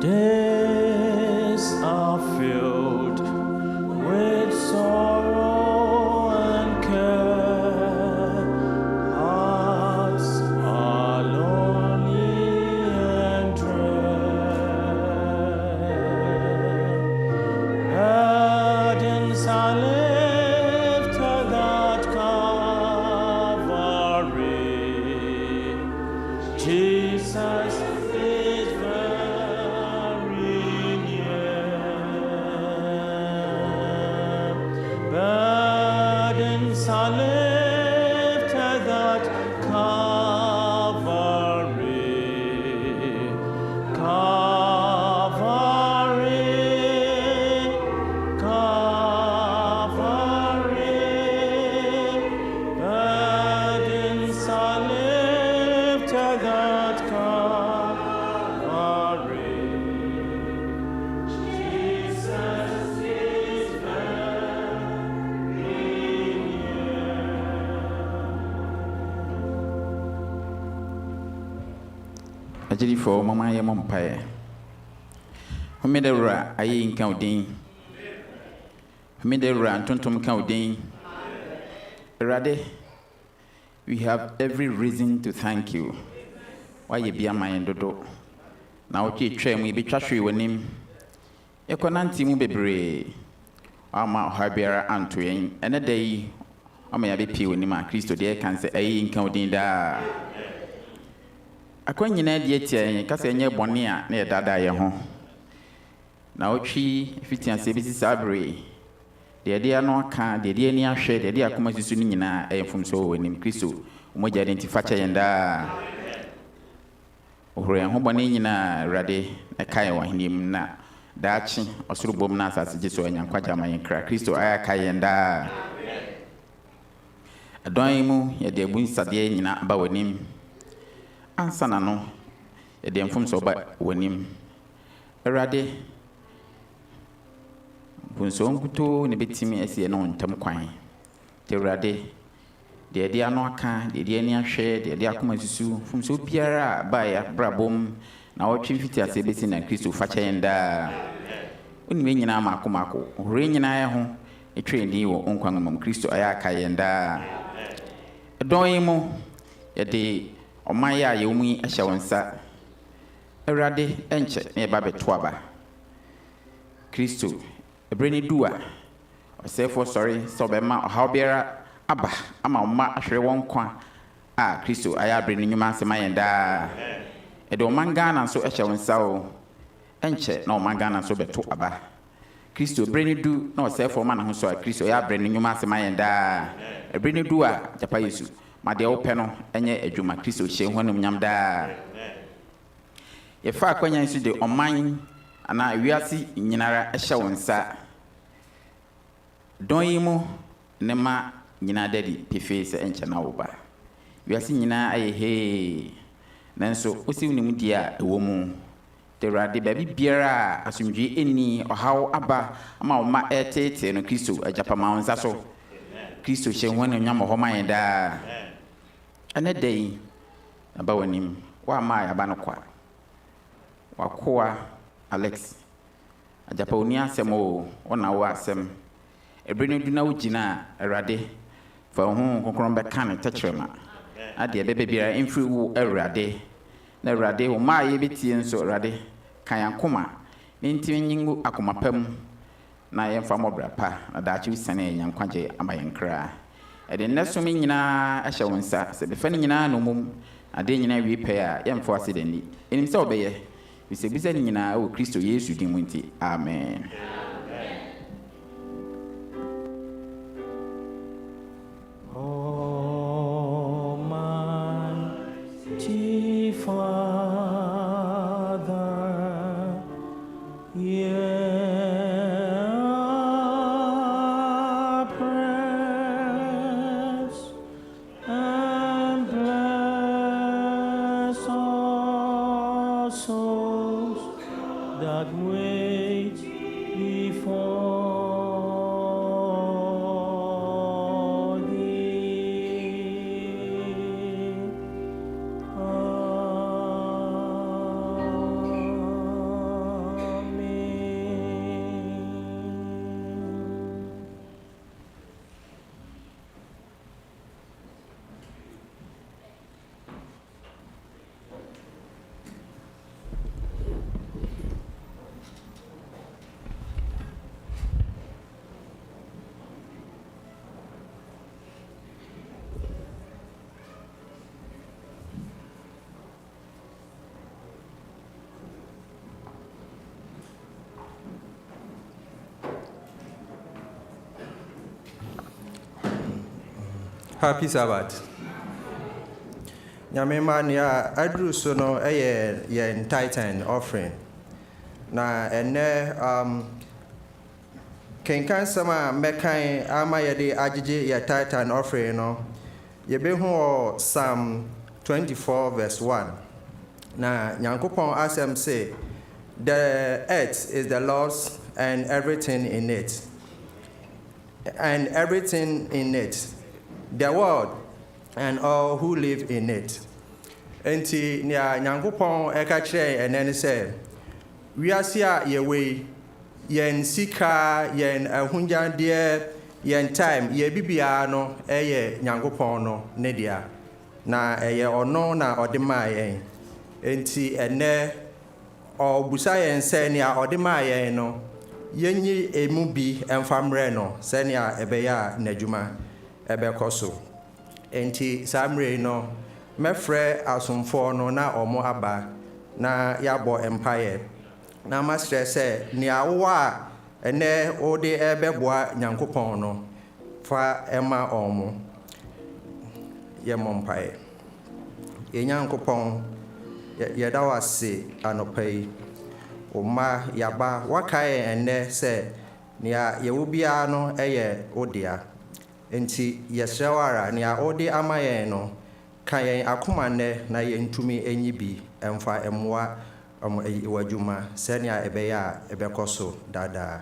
Days are filled with sorrow and care. Hearts are lonely and dread. Burdens are lifted at Calvary. Jesus is very near. Burdens are lifted at Calvary. Calvary, Calvary. Burdens are lifted at Calvary. Jesus is very near. Ajili for mama ye mompae. Homedewra ayi nka odin. Homedewra ntontom ka odin. Erade, we have every reason to thank you. Why ye bia man dodo. Na ochi twa mu ibetwa hwe wanim. Ekonanti mu bebre. Ama habiara anto yen. Ene dai ama ya be pie wanim a Kristo de kan se ayi nka odin da. Akonyina de etie kasa enye bone a na yedada ye ho. Na otwi fitianse bi sabre. De de ano aka, de de ani ahwe, de de akoma susu ni nyina efumso w'anim Kristo. Umoja identify yenda. Ohore ho bone nyina Awurade ekae wa henim na daachi osuru bom na asase Jesu anyankwa jama yenkra Kristo aya ka yenda. Adon mu ye de bu nsade nyina ba w'anim. Ansa na no ye de mfumso ba w'anim. Awurade bunso nkuto ne betimi asie no ntam kwan. Te Awurade de de ano aka, de de ani ahwe, de de akoma susu, fumso biara ba ya brabom na wotwe fiti ase besi na Kristo fa kyenda. Onime nyina makomako, hore nyina ya ho, etwe ndi wo onkwan mam Kristo aya aka yenda. Edon yi mu ye de oman ya ye omu ahya wonsa. Awurade enche na ye ba beto aba. Kristo ebreni duwa. Osefo sorry so be ma ohaw biara aba ama oma ahwere won kwa a Kristo aya abreni nyuma asema yenda. Edo mangana so ehye wonsa o enche na mangana so beto aba. Kristo ebreni du na osefo ma na ho so a Kristo ya abreni nyuma asema yenda. Ebreni du a japa Yesu ma de wo pe no enye adwuma Kristo hye honum nyam da. Ye fa akwanya nsu de oman ana wiase nyinara ehye wonsa. Don yi mu ne ma nyina dadi pefe se enche na wo ba. Wiase nyina aye he nanso osi woni mu dia ewo mu. Te Awurade ba biara asumdwe eni ohaw aba ama oma etete no Kristo ajapa ma wonsa so. Kristo hye honum nyam ho ma yenda. Ane dai aba wanim wa ma ya ba no kwa. Wakoa Alex ajapa oni asem o ona wo asem ebrene du na wugina Awurade fa ho kokron be kan tekrema ade bebe biara emfiri wo Awurade na Awurade wo ma ye betie nso Awurade kan yankoma ntimi nyingu akoma pam na yemfa mobra pa na daachi wisane nyankwaje amayenkra ede nesomi nyina ahya wonsa se be fa nyina no mum ade nyina wi pe a yemfa asedani enim se obeye bisebisa nyina o Kristo Yesu din nti amen. Almighty Father, hear our prayers and bless our souls that wait before thee. Amen. Happy Sabbath. Nyamema ya adru so no yen Titan offering. Na ene kenkan sama mekan ama yede agege ya Titan offering no. Yebehu Psalm 24 verse 1. Na Nyankopɔn asɛm say, the earth is the Lord's and everything in it. And everything in it. The world and all who live in it. Enti nia Nyankopɔn eka kyerɛ enene sɛ wiase a yewe yen sika yen ahunjade yen time ye bibia no eye Nyankopɔn no ne dia na eye ono na ode ma yen enti ene obusa yen sɛ nia ode ma yen no yenyi emu bi emfamre no sɛ nia ebeya n'adwuma ebekɔ so enti samre no mɛfrɛ asomfoɔ no na ɔmo aba na yɛabɔ mpaeɛ na masrɛ sɛ nea wowɔ a ɛnɛ wode ɛbɛboa Nyankopɔn no fa ɛma ɔmo. Yɛmmɔ mpaeɛ. Yɛn Nyankopɔn, yɛda wo ase anɔpa yi. Wo mma yɛaba wakae ɛnnɛ sɛ nea yɛwɔ biara no ɛyɛ wo dea. Enti yɛsrɛ wo ara nea wode ama yɛn no ka yɛn akoma nnɛ na yɛntumi enyi bi ɛmfa ɛmmoa w'adwuma sɛnea ɛbɛyɛ a ɛbɛkɔ so daadaa.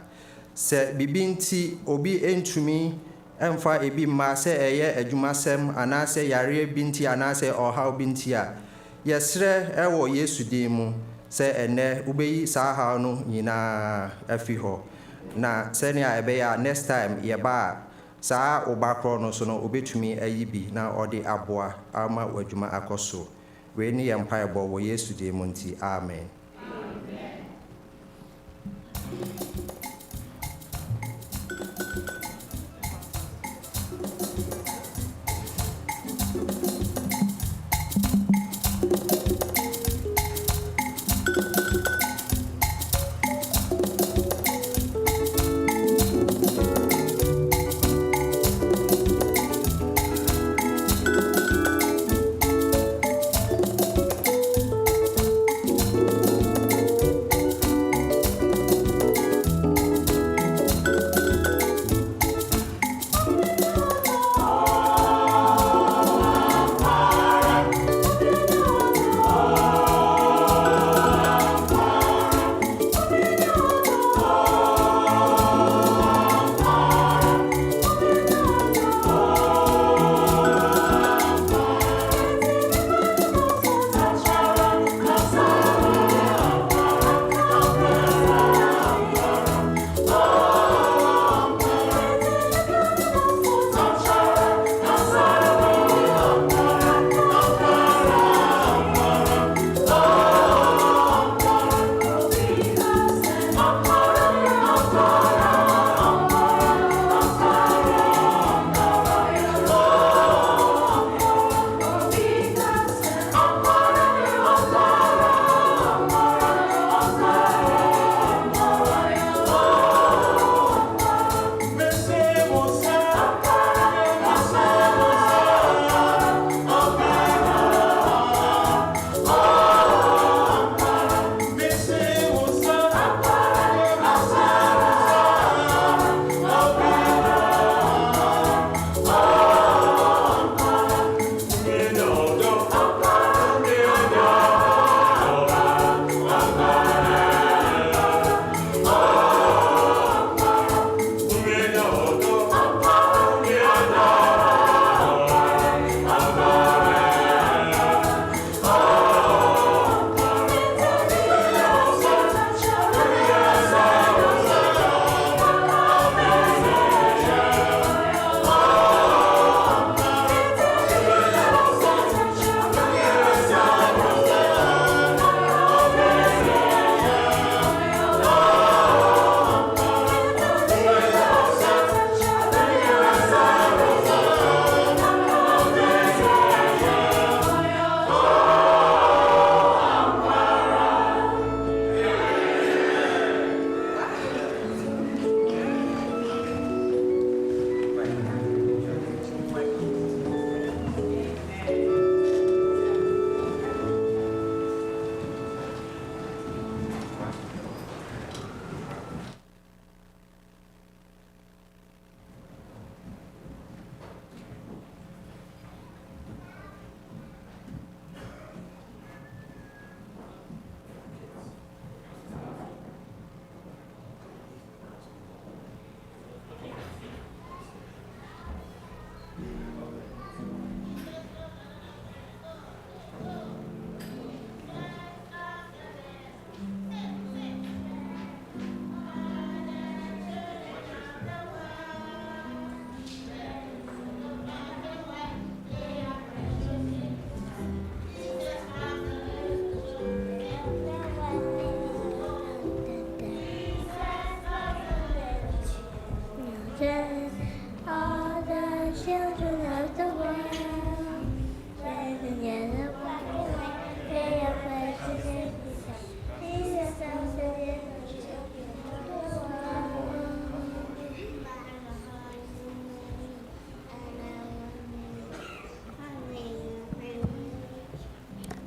Sɛ bibi nti obi entumi ɛmfa ebi mma sɛ ɛyɛ adwumasɛm anaasɛ yareɛ bi nti anaasɛ ɔhaw bi nti a yɛsrɛ ɛwɔ Yesu din mu sɛ ɛnnɛ wobɛyi saa haw no nyinaa afi hɔ na sɛnea ɛbɛyɛ a next time yɛba a saa woba korɔ no so no wobɛtumi ayi bi na ɔde aboa ama w'adwuma akɔ so. Wei ne yɛ mpaebɔ wɔ Yesu din mu nti amen.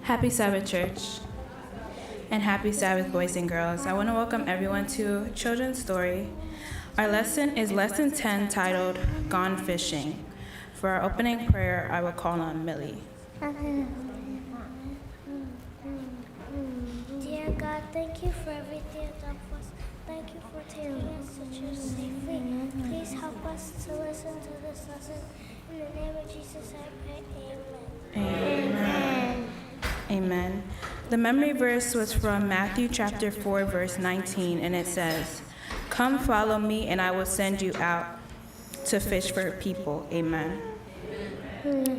Happy Sabbath, church, and happy Sabbath, boys and girls. I want to welcome everyone to Children's Story. Our lesson is Lesson 10, titled Gone Fishing. For our opening prayer, I will call on Millie. Dear God, thank you for everything you've done for us. Thank you for taking us to church safely. Please help us to listen to this lesson. In the name of Jesus, I pray. Amen. Amen. Amen. The memory verse was from Matthew chapter 4, verse 19, and it says, "Come follow me, and I will send you out to fish for people." Amen.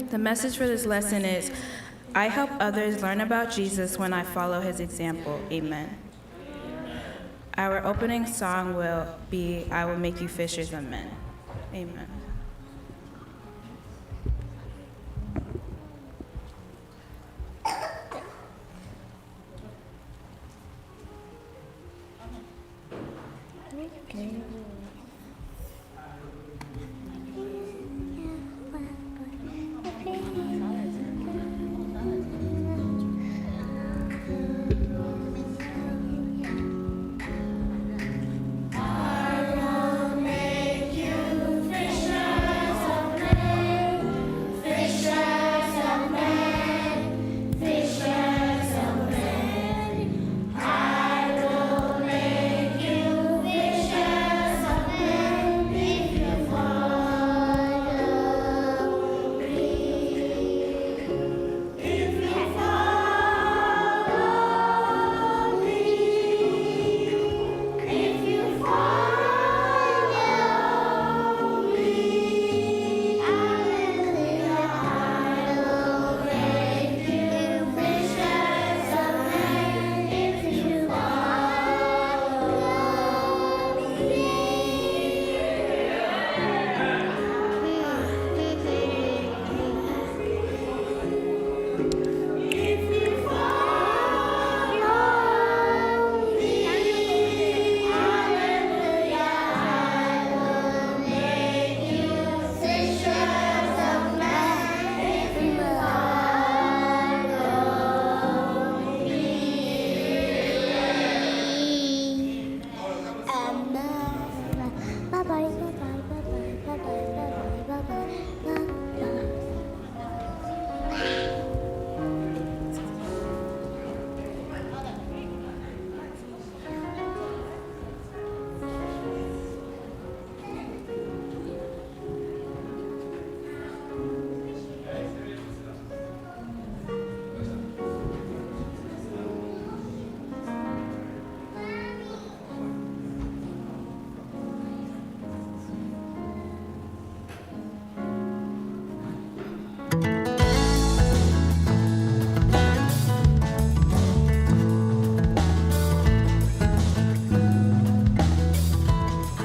The message for this lesson is, I help others learn about Jesus when I follow his example. Amen. Our opening song will be, "I Will Make You Fishers of Men." Amen.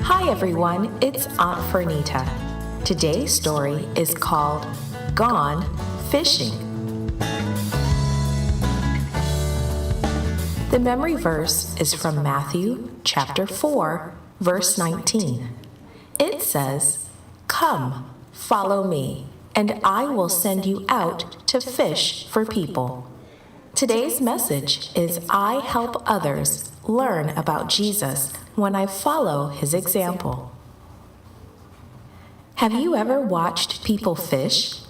Hi everyone, it's Aunt Fernita. Today's story is called Gone Fishing. The memory verse is from Matthew chapter 4, verse 19. It says, "Come, follow me, and I will send you out to fish for people." Today's message is I help others learn about Jesus when I follow his example. Have you ever watched people fish?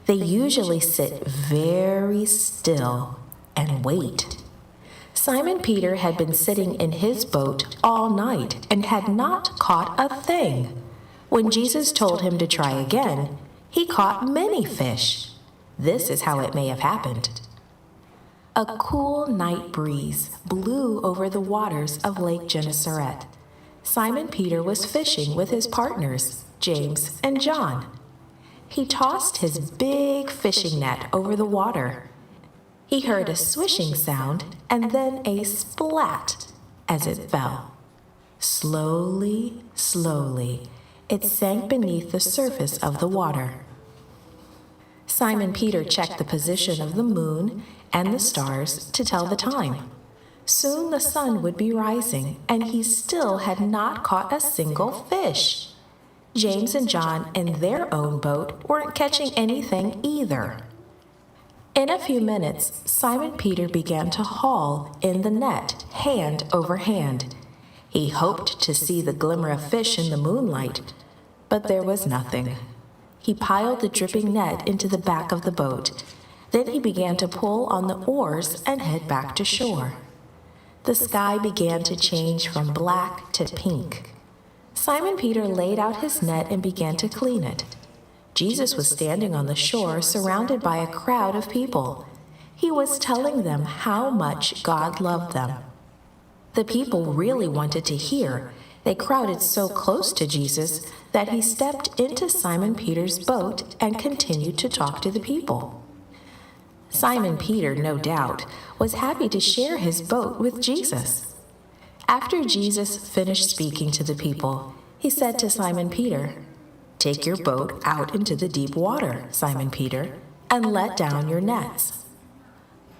They usually sit very still and wait. Simon Peter had been sitting in his boat all night and had not caught a thing. When Jesus told him to try again, he caught many fish. This is how it may have happened. A cool night breeze blew over the waters of Lake Gennesaret. Simon Peter was fishing with his partners, James and John. He tossed his big fishing net over the water. He heard a swishing sound and then a splat as it fell. Slowly, slowly, it sank beneath the surface of the water. Simon Peter checked the position of the moon and the stars to tell the time. Soon the sun would be rising, and he still had not caught a single fish. James and John in their own boat weren't catching anything either. In a few minutes, Simon Peter began to haul in the net, hand over hand. He hoped to see the glimmer of fish in the moonlight, but there was nothing. He piled the dripping net into the back of the boat. Then he began to pull on the oars and head back to shore. The sky began to change from black to pink. Simon Peter laid out his net and began to clean it. Jesus was standing on the shore, surrounded by a crowd of people. He was telling them how much God loved them. The people really wanted to hear. They crowded so close to Jesus that he stepped into Simon Peter's boat and continued to talk to the people. Simon Peter, no doubt, was happy to share his boat with Jesus. After Jesus finished speaking to the people, he said to Simon Peter, "Take your boat out into the deep water, Simon Peter, and let down your nets."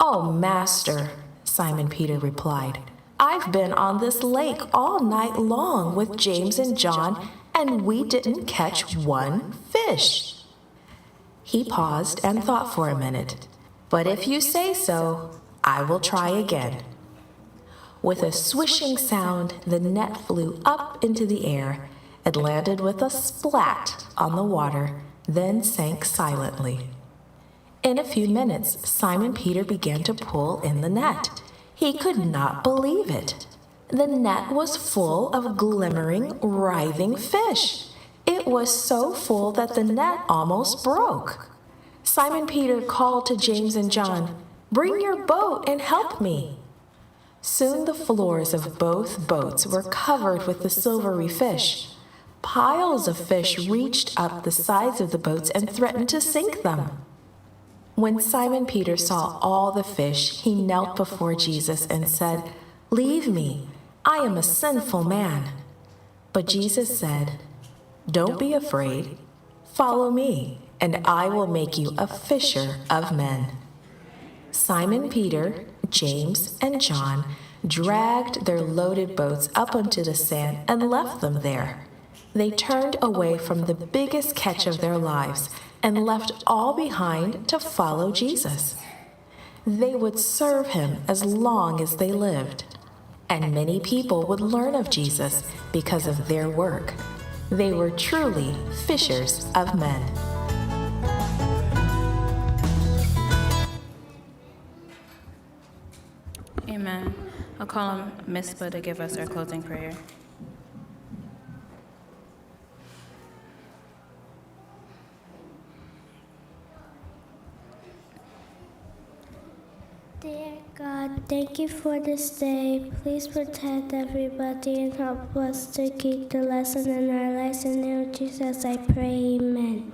"Oh, Master," Simon Peter replied, "I've been on this lake all night long with James and John, and we didn't catch one fish." He paused and thought for a minute. "But if you say so, I will try again." With a swishing sound, the net flew up into the air. It landed with a splat on the water, then sank silently. In a few minutes, Simon Peter began to pull in the net. He could not believe it. The net was full of glimmering, writhing fish. It was so full that the net almost broke. Simon Peter called to James and John, "Bring your boat and help me." Soon the floors of both boats were covered with the silvery fish. Piles of fish reached up the sides of the boats and threatened to sink them. When Simon Peter saw all the fish, he knelt before Jesus and said, "Leave me, I am a sinful man." But Jesus said, "Don't be afraid. Follow me, and I will make you a fisher of men." Simon Peter, James, and John dragged their loaded boats up onto the sand and left them there. They turned away from the biggest catch of their lives and left all behind to follow Jesus. They would serve him as long as they lived. And many people would learn of Jesus because of their work. They were truly fishers of men. Amen. I'll call on Mispa to give us our closing prayer. Dear God, thank you for this day. Please protect everybody and help us to keep the lesson in our lives. In the name of Jesus, I pray, amen.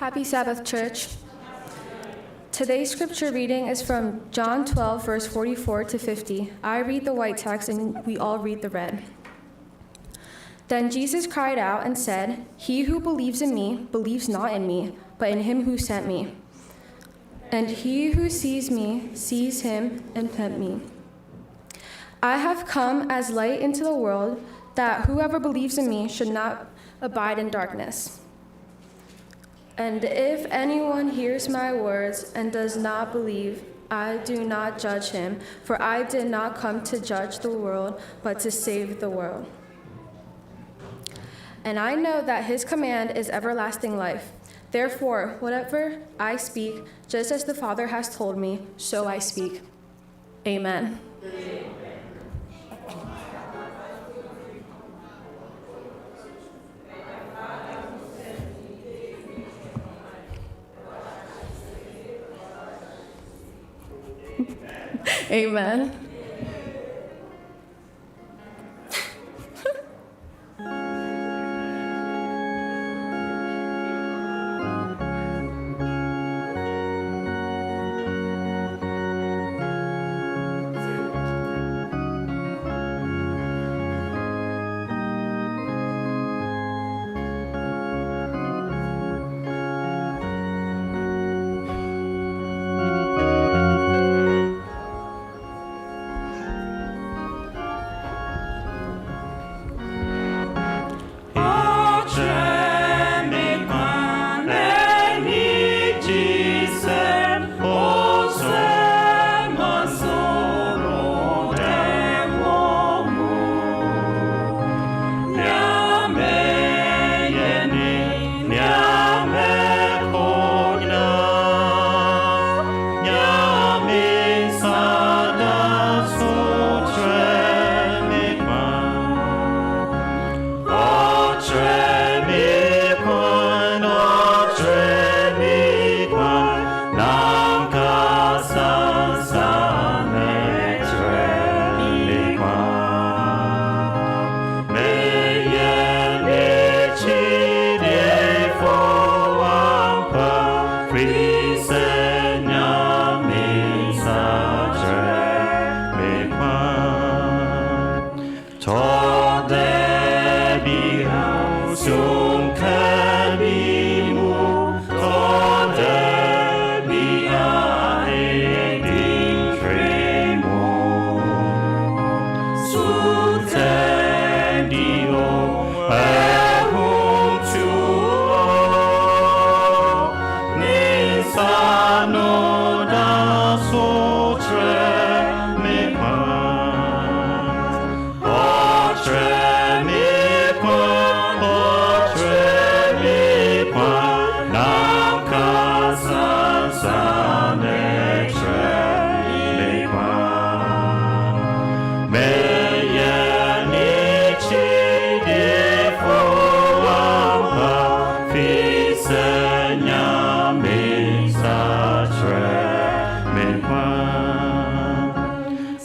Happy Sabbath, church. Today's scripture reading is from John 12, verse 44 to 50. I read the white text and we all read the red. Then Jesus cried out and said, "He who believes in me believes not in me, but in him who sent me. And he who sees me sees him and sent me. I have come as light into the world, that whoever believes in me should not abide in darkness. And if anyone hears my words and does not believe, I do not judge him, for I did not come to judge the world, but to save the world. And I know that his command is everlasting life. Therefore, whatever I speak, just as the Father has told me, so I speak." Amen. Amen.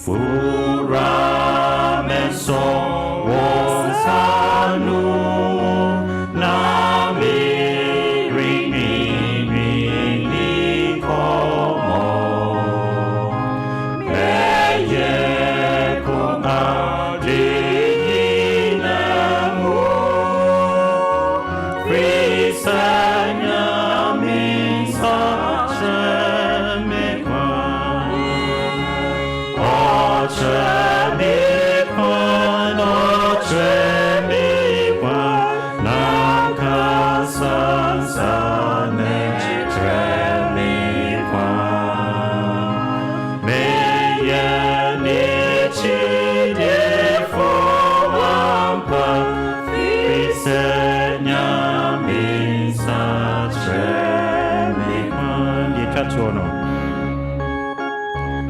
Fura meso wonsanu na miri ni komo meye konga dina mu frisanya misa chemekwa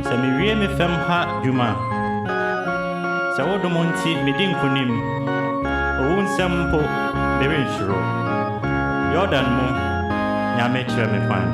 Sɛ mewie me fam ha dwuma sɛ wodom nti medi nkonim owu nsɛm mpo merenhyiro Yordan mu Nyame kyerɛ me kwan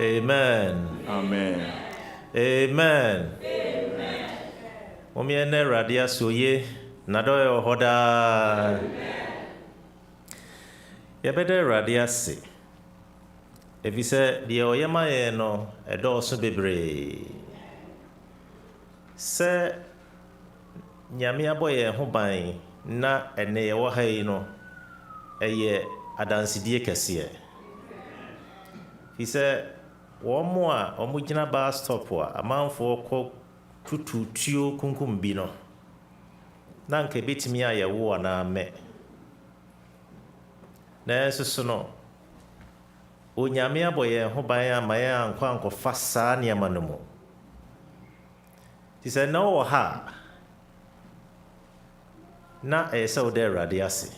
Amen. Amen. Amen. Amen. Omiene radia soye nadoyo hoda. Yebede radia se. Efise die oyema ye no edoso bebre. Se nyame aboye ho ban na ene ye wo hai no eye adansidie kese. Fise womo a omugina bus stop a amanfo kɔ tututuo kunkum bi no na nka betimi aye wo na me na so no onyame aboye ho ban amaye ankwa ankɔfa saa niama no mu tise na wo ha na ese wo de Awurade ase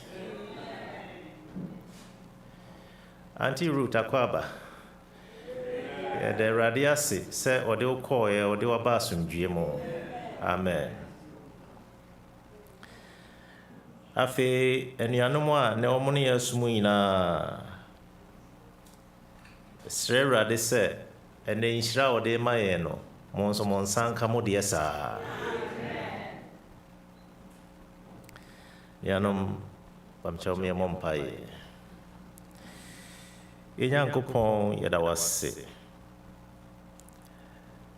anti root akwaba the radiasi say or they will call or they were basum GMO. Amen. Afe enuanumwa ne omuni asumuina srera de se ene nhyira o de maye no monso monsanka mo de sa yanum pamcho me mompaye Enyankopɔn yɛda wase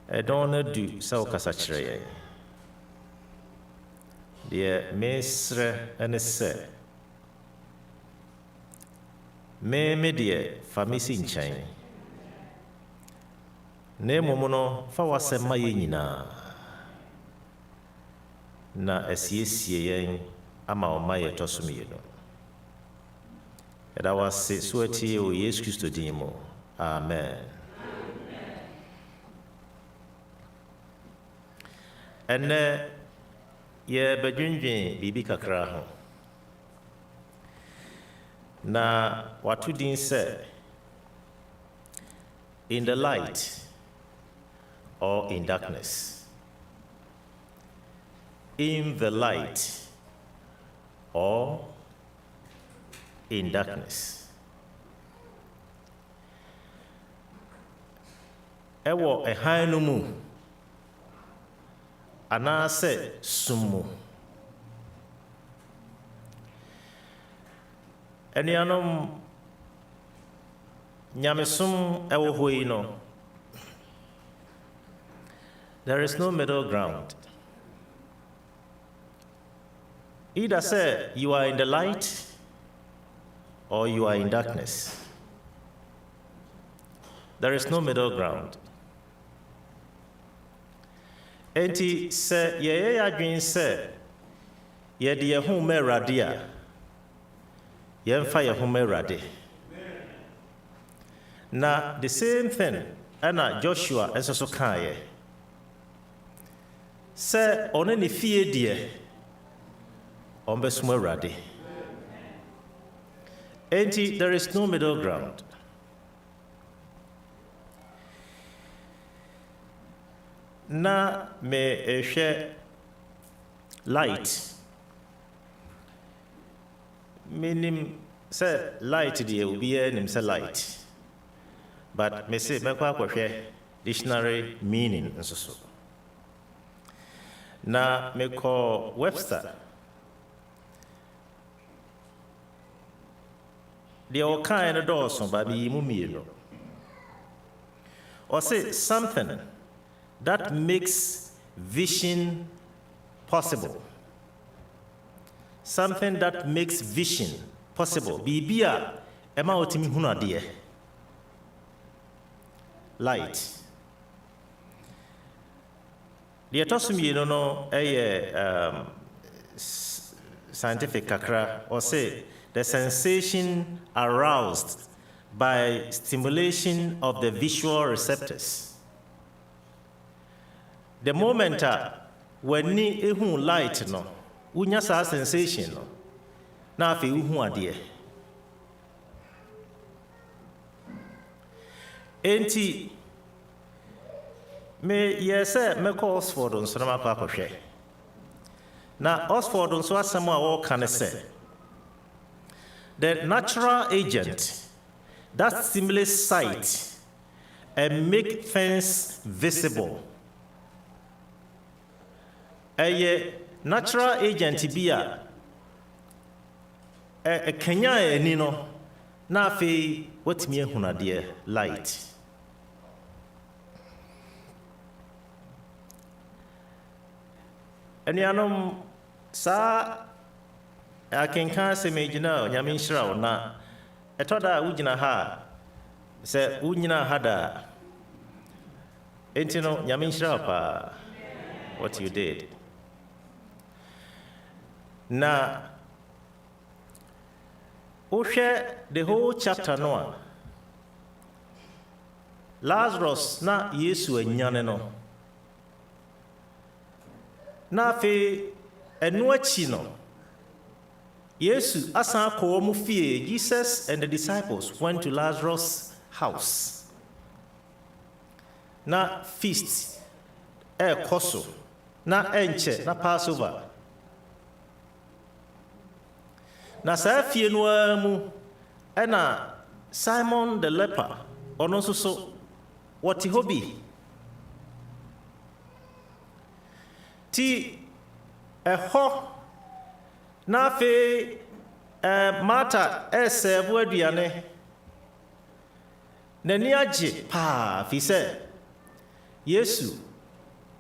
ɛdɔn no du sɛ wokasa kyerɛ yɛn deɛ mesrɛ ne sɛ me deɛ fa me si nkyɛn na mmom no fa wasɛm ma yɛn nyinaa na asiesie yɛn ama ɔma yɛtɔ so mmienu ɛda wase so atie o Yesu Kristo din mu amen. Ene ye bedwendwen bibi kakra ho na watu din sɛ in the light or in darkness in the light or in darkness. Ewo ɛhan no mu anaasɛ sum mu. Anuanom, nyamesom ɛwɔ hɔ yi no, there is no middle ground. Either say you are in the light or you are in darkness. There is no middle ground. Enti se ye adwin se ye de ye ho ma Awurade a ye mfa ye ho ma Awurade. Na the same thing ana Joshua enso so kae. Se one ne fie de ombesum Awurade. Enti there is no middle ground. Na me share light. Meaning say light the will be nim say light. But me say me kwa share dictionary meaning so. Na me call Webster. The all kind of doors on baby mumiro. Or say something that makes vision possible. Something that makes vision possible. Bibia ema otimi hunu ade. Light. The atosumi no scientific kakra or say the sensation aroused by stimulation of the visual receptors. The moment when ni ehun light no, unya sa sensation no, na afi uhun ade. Enti me yese me call Oxford nso na makwa akɔhwɛ. Na Oxford nso asɛm a wɔka ne sɛ the natural agent that stimulates sight and make things visible. A natural agent bi a kenya ani no na afei watimi ehunu ade light. Anuanom sa akenka se megyina onyame nhyira wo na etoda wugina ha se wunyina ha da enti no nyame nhyira pa what you did. Na uhwe the whole chapter no Lazarus na Yesu anyane no na fe enu achi no Yesu asan akɔ mu fie. Jesus and the disciples went to Lazarus' house. Na feast koso na enche na Passover. Na saa fie no mu na Simon the leper ɔno nso so wɔte hɔ bi. Ti ɛhɔ na afei Martha serve aduane. N'ani agye paa fi sɛ Yesu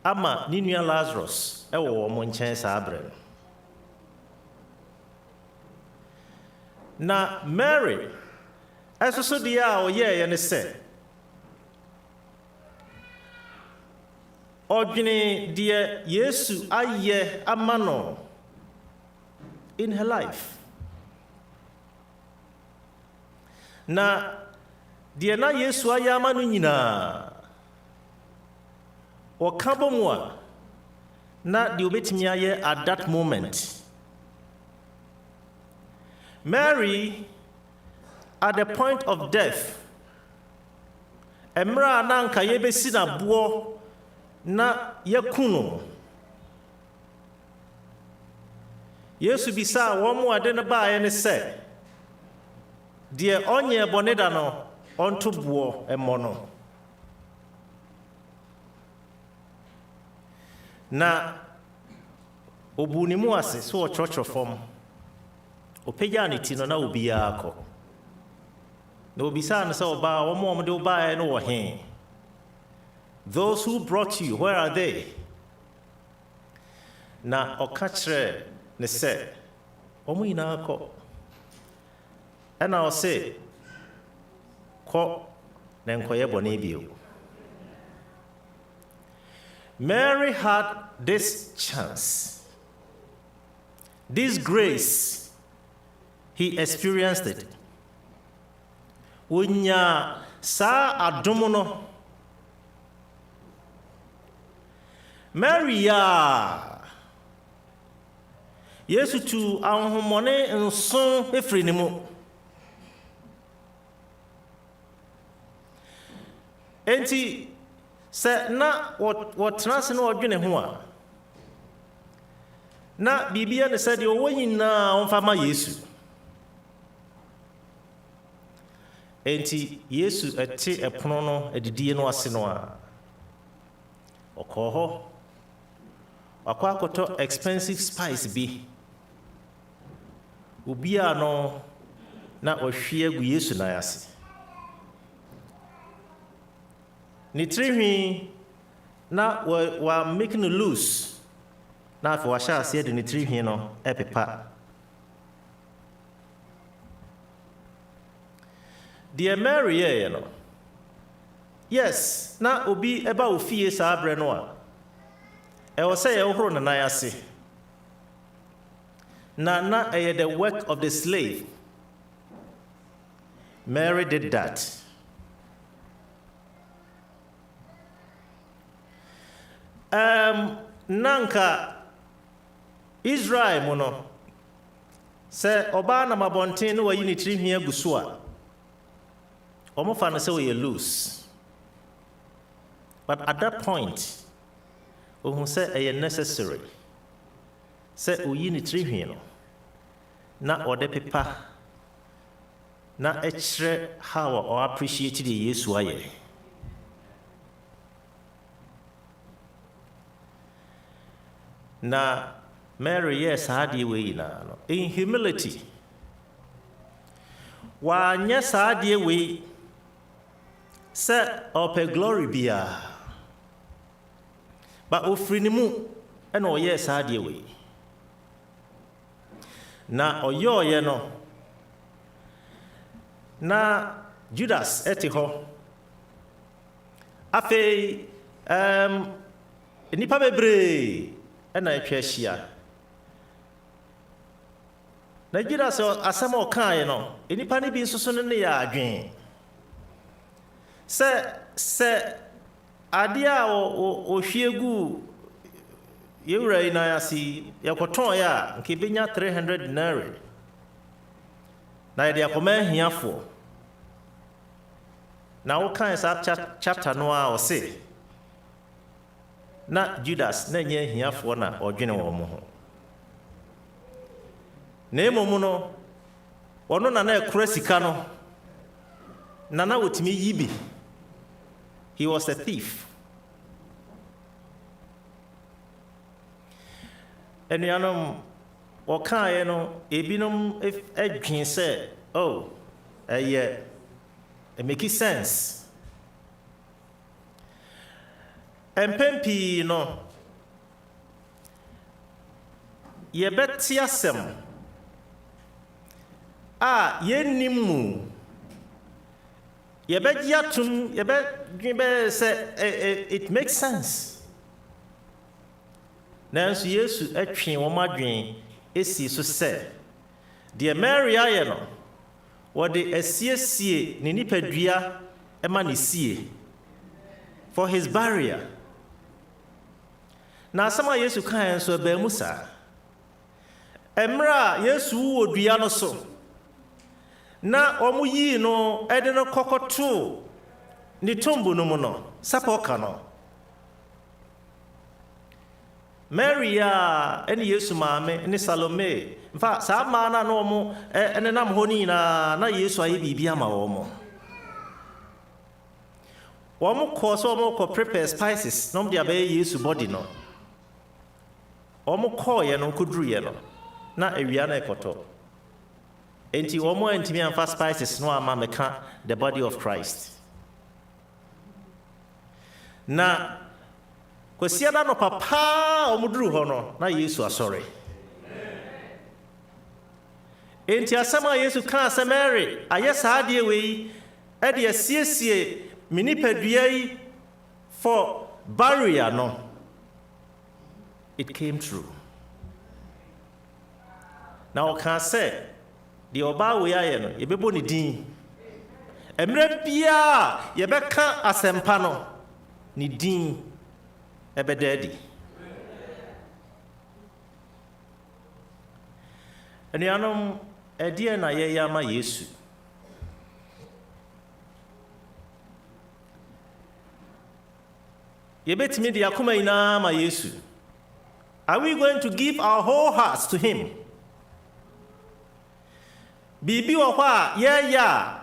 ama ne nua Lazarus ɛwɔ wɔn nkyɛn saa abere no. Na Mary ɛsoso deɛ a ɔyɛɛ ne sɛ ɔdwene deɛ Yesu ayɛ ama no in her life. Na deɛ na Yesu ayɛ ama no nyinaa ɔka bɔ mu a na deɛ obetumi ayɛ at that moment. Mary, at the point of death, emra na nka yebesi na boɔ na yakunu Yesu bisa wɔn mu ade no baeɛ ne sɛ deɛ ɔnyɛ bɔne da no ɔnto boɔ mmɔ no. Na obu ne mu ase so ɔkyerɛkyerɛ fam. Ɔpagyaa ne ti no na obiara kɔ. Na obisaa no sɛ ɔbaa wɔn a wɔde wobaeɛ no wɔ he? Those who brought you, where are they? Na ɔka kyerɛ ne sɛ wɔn nyinaa kɔ. Ɛna ɔse kɔ na nkɔyɛ bɔne bio. Mary had this chance, this grace. He experienced it. Wonya saa adom no. Mary ya Yesu tu ahomone nson efiri ne mu. Enti sɛ na wɔtena ase na wɔdwene ho a na biribia ne sɛ deɛ ɔwɔ nyinaa ɔmfa ma Yesu. Enti Yesu ɛte ɛpono no adidie no ase no a ɔkɔɔ hɔ wakɔ akɔtɔ expensive spice bi. Obia no na ɔhwie agu Yesu nan ase. Ne tirihwi na wa making it loose. Na afei wahyɛ aseɛ de ne tirihwi no ɛpepa. Deɛ Mary yɛɛ no, yes, na obi ɛba wo fie saa berɛ no a ɛwɔ sɛ yɛwohoro ne nan ase. Na ɛyɛ the work of the slave. Mary did that. Nanka Israel mu no sɛ ɔbaa nam abɔnten no wayi ne tirihwi agu so a ɔmofa no sɛ wɔyɛ loose. But at that point ohun sɛ ɛyɛ necessary sɛ oyi ne tirihwi no na ɔde pepa na ɛkyerɛ how ɔ appreciate deɛ Yesu ayɛ. Na Mary yes saa adeɛ wei nyinaa no in humility. Wanyɛ saa adeɛ wei sɛ ɔpɛ glory biara. But ofiri ne mu ɛna ɔyɛ saa adeɛ wei. Na ɔyɛɔyɛ no na Judas ɛte hɔ. Afei nnipa bebree ɛna atwa ahyia. Na Judas asɛm a ɔkaeɛ no nnipa no bi nso so no ne yɛ adwen. Sɛ adeɛ a ɔhwie gu yɛwura yi nan ase yɛkɔtɔn a nke bɛnya 300 denarii. Na yɛde akɔma ahiafoɔ. Na wokae saa chapter no a ɔse na Judas na nyɛ ahiafoɔ na ɔdwene wɔn mo ho. Na mmom no ɔno na ɛkora sika no na wɔtumi yi bi. He was a thief. Anuanom ɔkaeɛ no ebinom adwen sɛ oh ɛyɛ it make sense. Mpɛn pii no yɛbɛte asɛm a yɛnnim mu yɛbɛgye atom yɛbɛdwen bɛyɛ sɛ it makes sense. Nanso Yesu atwe wɔn adwen esi so sɛ deɛ Mary ayɛ no wɔde asiesie ne nipadua ɛma ne sie for his barrier. Na asɛm a Yesu kae nso ɛbaa mu saa. Mmerɛ a Yesu wɔ dua no so na wɔn yii no ɛde no kɔkɔtoo ne tombo no mu no sapɔka no Mary and Yesu maame and Salome. In fact, some man are normal and an amhoni na Yesu I be biama omo. One course almost prepare spices, no dia be Yesu body no. Omo call ye no kudru ye no. Na ewiana ekoto. Enti omo entimi amfa spices no ama meka the body of Christ. Na kwasiada no papa omuduru ho no na Yesu asore. Enti asema Yesu kan se Mary ayesa ade we e de asiesie minipadua yi for barrier no. It came true. Now can say the oba we aye no yebebo ni din. Emre bia yebeka asempa no ni din ebededi. Enianom edie na ye yama Yesu. Yebetimi de akoma ina ma Yesu. Are we going to give our whole hearts to him? Bibi wo kwa ye ya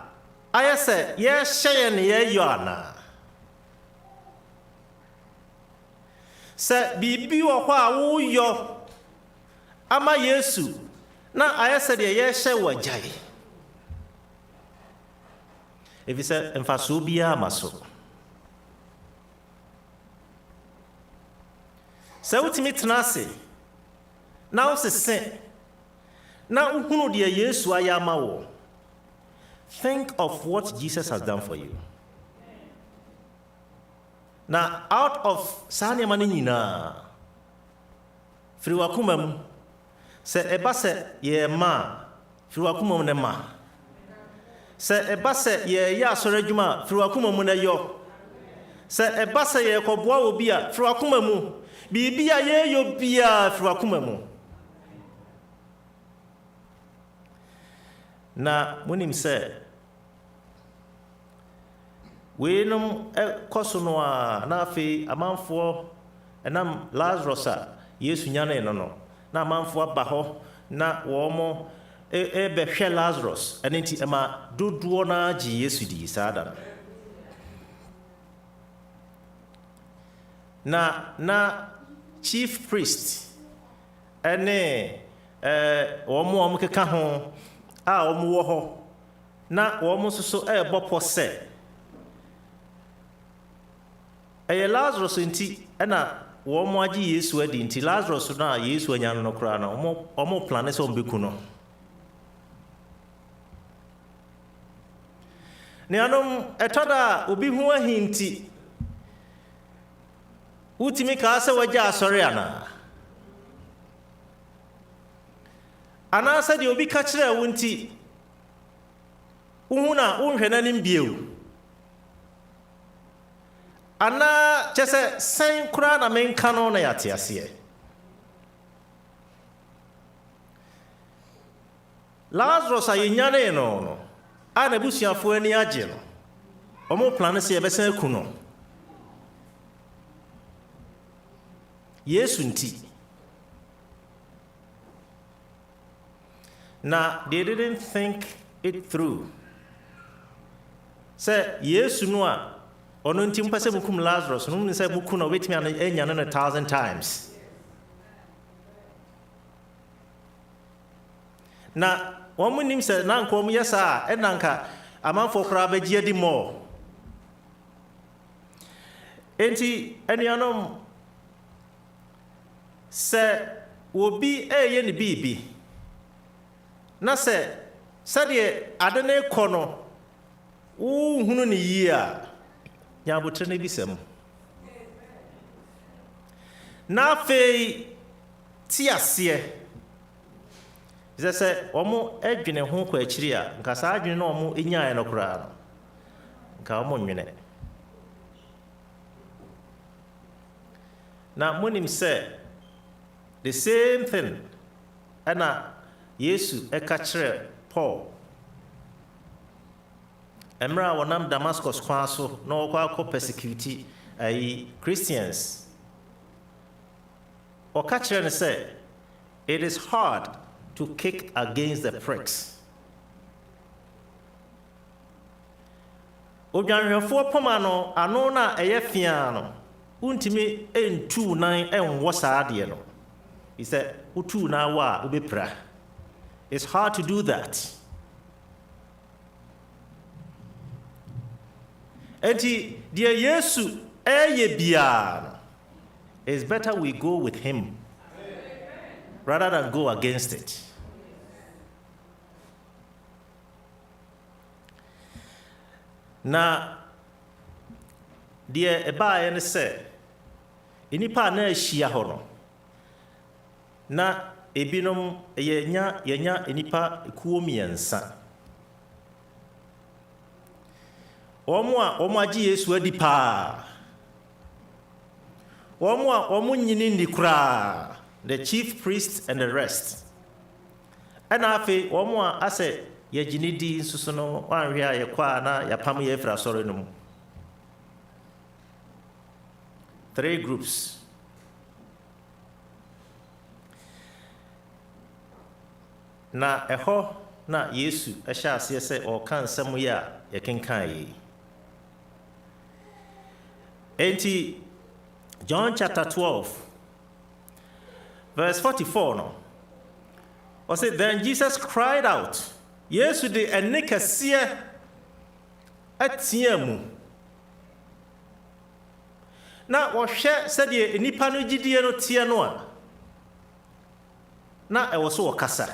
ayese ye hye ne ye yo ana. Se bibi wo kwa wo yo ama Yesu na ayese de ye hye wo jai. If you say emfaso bia maso. Se utimi tenase na wo se na uhunu de Yesu ayama wo. Think of what Jesus has done for you. Now out of sane mani nyina firi wakuma mu se eba se ye ma firi wakuma mu ne ma se eba se ye ya asore adwuma firi wakuma mu ne yo se eba se ye koboa obi a firi wakuma mu bibia ye yo bia firi wakuma mu. Na munim se we nom koso no a na afi amanfo enam Lazarus a Yesu nyane no no na amanfo aba ho na wo mo behwe Lazarus enenti ema dodo na agi Yesu di sada na chief priest ene wo mo keka ho a omo wo ho na wo mo so bopo se Lazarus nti na wo mo agi Yesu adi nti Lazarus na Yesu anya no kra na omo plan se ombeku no ne anom etoda obi hu ahinti utimi ka se waja asore ana sa de obi ka kire wo nti uhuna unhwe nanim bieu ana chese sen kura na menka no na yate ase Lazarus ayenyane no ana busuafo ani age no omo plan se yebesen ku no Yesu nti na they didn't think it through. Say Yesu no a ono nti mpase mukum Lazarus no nse muku no wetimi anya no 1,000 times. Na womu nim se na nko mu yesa e nanka amanfo kra ba gie di mo. Enti anuanom se obi eye ne bibi na se de adene kono hunu ne yi a nyabotre ne bisam na fei ti ase se omo adwene ho kwa akiri a nka sa adwene na omo enyaa no kra no nka omo nwene na monim se the same thing ana Yesu eka kire Paul emra wonam Damascus kwa so na okwa ko persecute Christians ɔka kyerɛ no sɛ it is hard to kick against the pricks. Odwanhwɛfoɔ poma no ano na ɛyɛ fiaa no wontumi ntuu nan nwɔ saa adeɛ no. He said, utuu na wa ubepra. It's hard to do that. Enti deɛ Yesu ɛyɛ biara no, it's better we go with him rather than go against it. Na deɛ ɛbaeɛ ne sɛ nnipa a na ahyia hɔ no na ebinom yɛnya nipa kuo mmiɛnsa. Wɔn agye Yesu adi paa. Wɔn nyini ni koraa, the chief priest and the rest. Ɛna afei wɔn a asɛ yɛgye ne di nso so no wanhwɛ a yɛkɔ a na yɛapam yɛ afiri asɔre no mu. 3 groups. Na ɛhɔ na Yesu ɛhyɛ aseɛ sɛ ɔka nsɛm yi a yɛkenkan yi. Enti John chapter 12 verse 44 no. Ɔsɛ then Jesus cried out. Yesu de ɛne kɛseɛ ateɛ mu. Na wɔhwɛ sɛdeɛ nnipa no gyidie no teɛ no a na ɛwɔ so wɔkasa.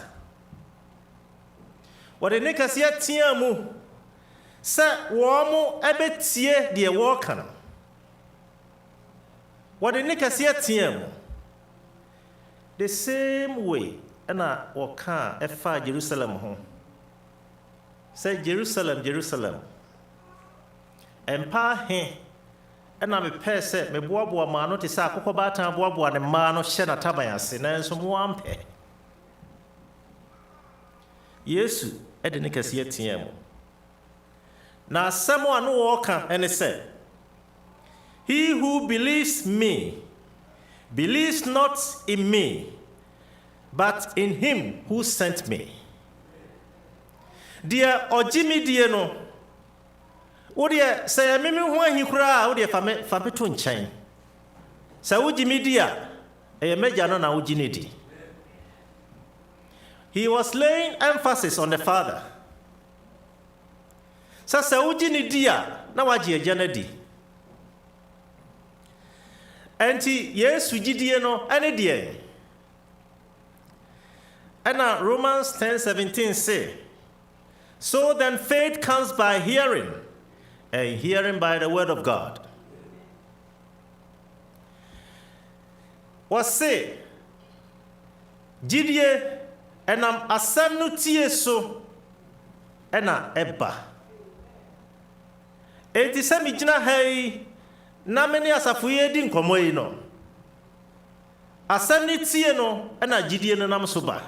Wɔde ne kɛseɛ teɛ mu sɛ wɔn ɛbɛtie deɛ wɔreka no. Wɔde ne kɛseɛ teɛ mu. The same way ɛna wɔka ɛfa Jerusalem ho. Sɛ Jerusalem, Jerusalem. Ɛmpa he ɛna mepɛ sɛ meboaboa maa no te sɛ akokɔ baatan boaboa ne mmaa no hyɛ n'ataban ase nanso moampɛ. Yesu ɛde ne kɛseɛ teɛ mu. Na asɛm a no wɔka ɛne sɛ he who believes me believes not in me but in him who sent me. Deɛ ɔgye me die no wodeɛ sɛ yɛ meme ho ahi koraa wodeɛ fa me to nkyɛn. Sɛ wogye me di a ɛyɛ m'agya no na wogye ne di. He was laying emphasis on the Father. Sɛ wogye ne di a na wagye agya no di. Enti Yesu gyidie no ɛne deɛ. Ɛna Romans 10:17 say, so then faith comes by hearing, and hearing by the word of God. Wɔse gyidie ɛnam asɛm no tie so ɛna ɛba. Enti sɛ megyina ha yi na me ne asafo yi di nkɔmmɔ yi no, asɛm no tie no ɛna gyidie no nam so ba.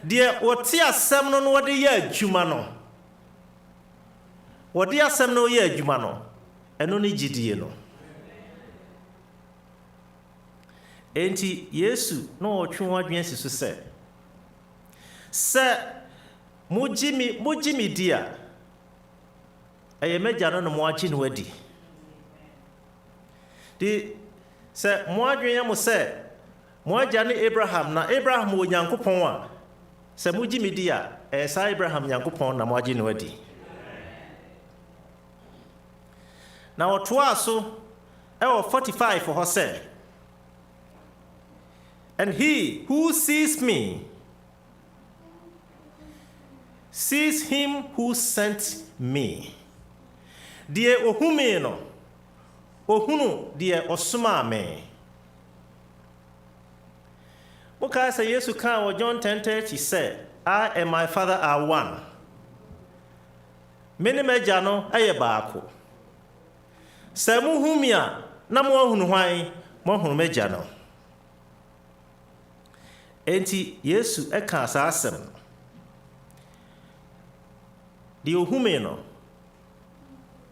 Deɛ wɔte asɛm no wɔde yɛ adwuma no, wɔde asɛm no yɛ adwuma no, ɛno ne gyidie no. Enti Yesu na ɔtwe ho adwene si so sɛ mogye me di a ɛyɛ m'agya no na mo agye no adi. De sɛ mo adwene yɛ mo sɛ mo agya ne Abraham na Abraham wɔ Nyankopɔn a sɛ mogye me di a ɛyɛ saa Abraham Nyankopɔn na mo agye no adi. Na wɔtoaa so ɛwɔ 45 hɔ sɛ and he who sees me sees him who sent me. Deɛ ohu me no ohunu deɛ ɔsomaa me. Mokaa sɛ Yesu kaa wɔ John 10:30 sɛ I and my Father are one. Me ne m'agya no ɛyɛ baako. Sɛ mohu me a na moahunu hwan, moahunu m'agya no. Enti Yesu ɛka saa asɛm. Deɛ ohu me no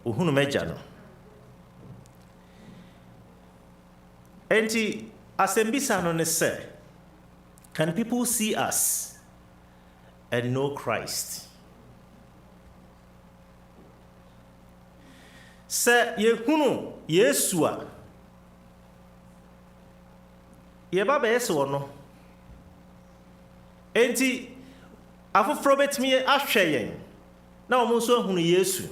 ohunu m'agya no. Enti Asembisa no ne say, can people see us and know Christ? Say yehunu Yesu a yeba be yeso no enti afoforo betimi ahwe yen na omo nso hunu Yesu.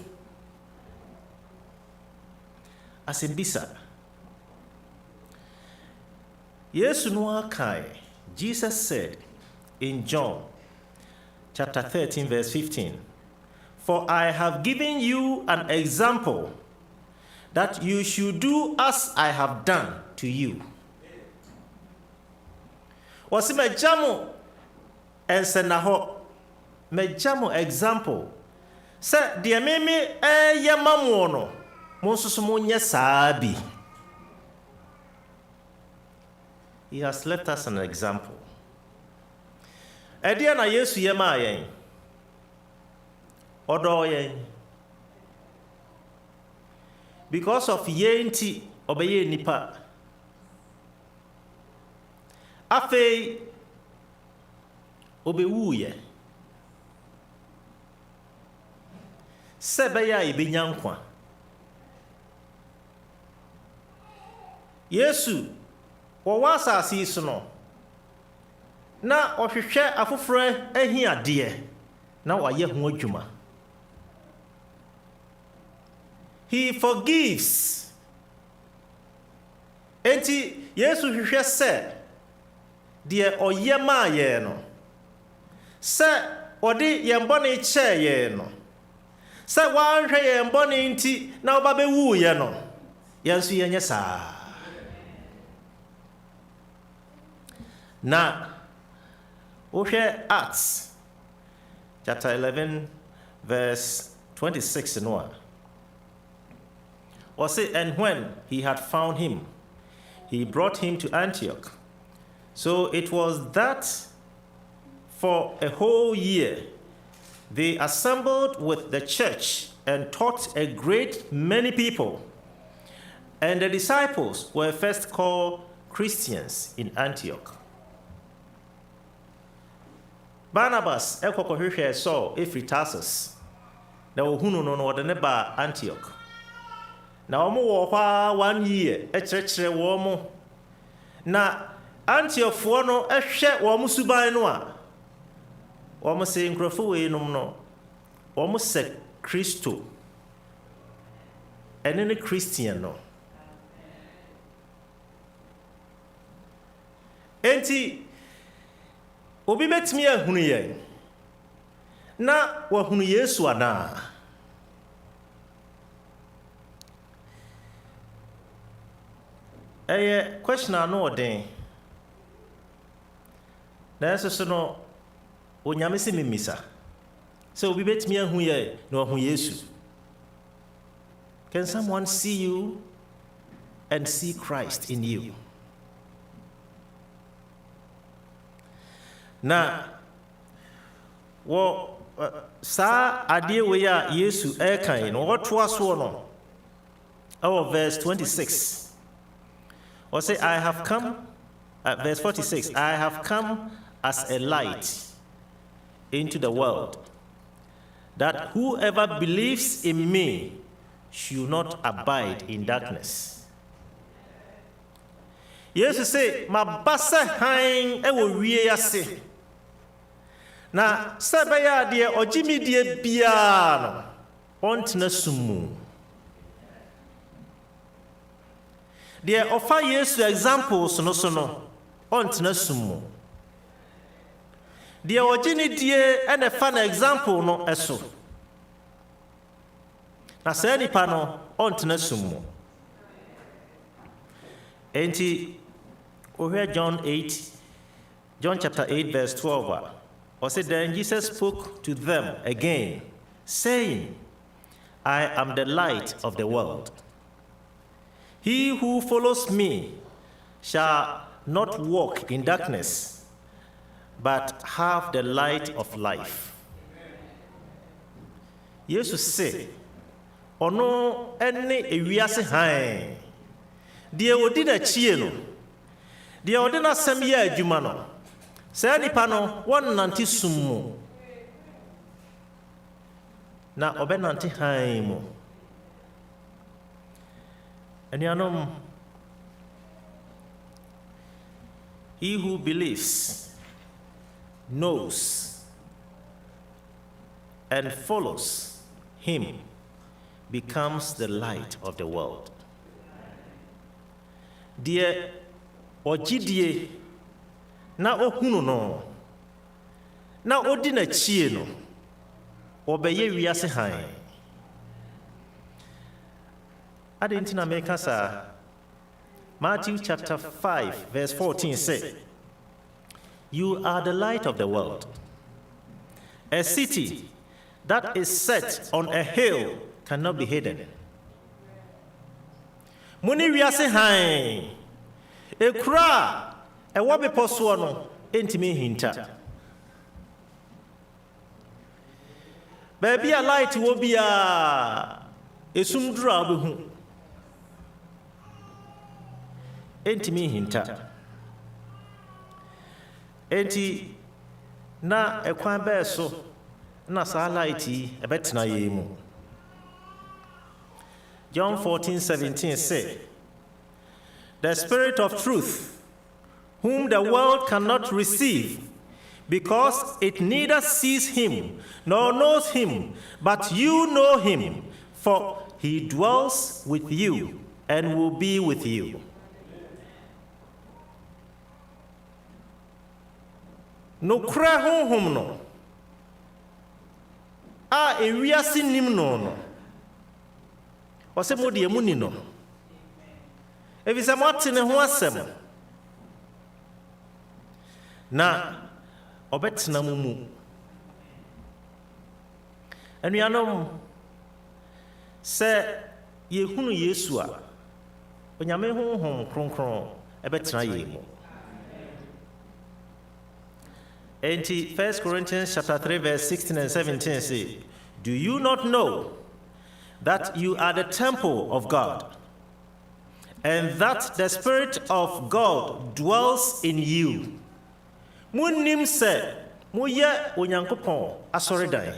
Asembisa Yesu no akai. Jesus said in John chapter 13 verse 15, "For I have given you an example that you should do as I have done to you." Wasi mejamo ensenaho mejamo example se de meme yemamu no mo nsoso mo nya saabi. He has left us an example. Edia na Yesu yema yen. Odo yen. Because of yenti obeye nipa. Afei obewu ye. Sebeya ibenya nkwa. Yesu wɔwɔ asase so no na ɔhwehwɛ afoforo ahiadeɛ na wayɛ ho adwuma. He forgives. Enti Yesu hwehwɛ sɛ deɛ ɔyɛ maa yɛn no sɛ ɔde yɛn bɔne kyɛɛ yɛn no sɛ wanhwɛ yɛn bɔne nti na ɔba bɛwu yɛn no yɛn nso yɛnyɛ saa. Na Oshe Acts chapter 11 verse 26 no. Or say, and when he had found him, he brought him to Antioch. So it was that for a whole year they assembled with the church and taught a great many people. And the disciples were first called Christians in Antioch. Barnabas ekokohwehwe Saul efri Tarsus na ohunu no no de ne ba Antioch na omo wo kwa 1 year ekyerɛkyerɛ wo mo na Antiochfo no ehwɛ wo mo suban no a wo mo se nkrofo we nom no wo mo se Kristo ene ne Christian no enti obi betimi ahunu yen na wahunu Yesu ana question ano oden na so no onyame se mimisa so obi betimi ahunu yen na wahunu Yesu. Can someone see you and see Christ in you? Na wo sa ade we ya Yesu kan no wotoa so no our verse 26 or say I have come verse 46 I have come as a light into the world that whoever believes in me should not abide in darkness. Yesu say mabasa han e wo wie ase na sebaya de ogimi de bia no ontena sumu de ofa Yesu examples no so no ontena sumu de ogini die ene fa na example no eso na se nipa no ontena sumu enti over John chapter 8 verse 12 or said then Jesus spoke to them again saying, I am the light of the world. He who follows me shall not walk in darkness but have the light of life. Jesus said, ono ene ewiase han de odi na chie no deɛ ɔde n'asɛm yɛ adwuma no saa nipa no wɔnnante sum mu na ɔbɛnante hann mu. Anuanom, he who believes, knows, and follows him becomes the light of the world. Deɛ ɔgyidie na ɔhunu no na ɔdi n'akyie no ɔbɛyɛ wiase hann. Ade nti na meka saa Matthew chapter 5 verse 14 say, "You are the light of the world. A city that is set on a hill cannot be hidden." Muni wiase hann ekura ɛwɔ bepɔ soɔ no entimi hinta. Baabi a light wɔ bia esum duru a wobɛhu entimi hinta. Enti na ɛkwan bɛɛ so na saa light yi ɛbɛtena yɛn mu. John 14:17 say, "The Spirit of truth, whom the world cannot receive, because it neither sees him nor knows him, but you know him, for he dwells with you and will be with you." Nokura honhom no a ewiase nim no ɔsɛ mo deɛ muni no efisɛ moate ne ho asɛm na ɔbɛtena mo mu. Anuanom, sɛ yɛhunu Yesu a onyame honhom kronkron ɛbɛtena yɛn mu. Enti 1 Corinthians chapter 3 verse 16 and 17 say, "Do you not know that you are the temple of God, and that the Spirit of God dwells in you?" Munim se moyɛ Onyankopɔn asɔredan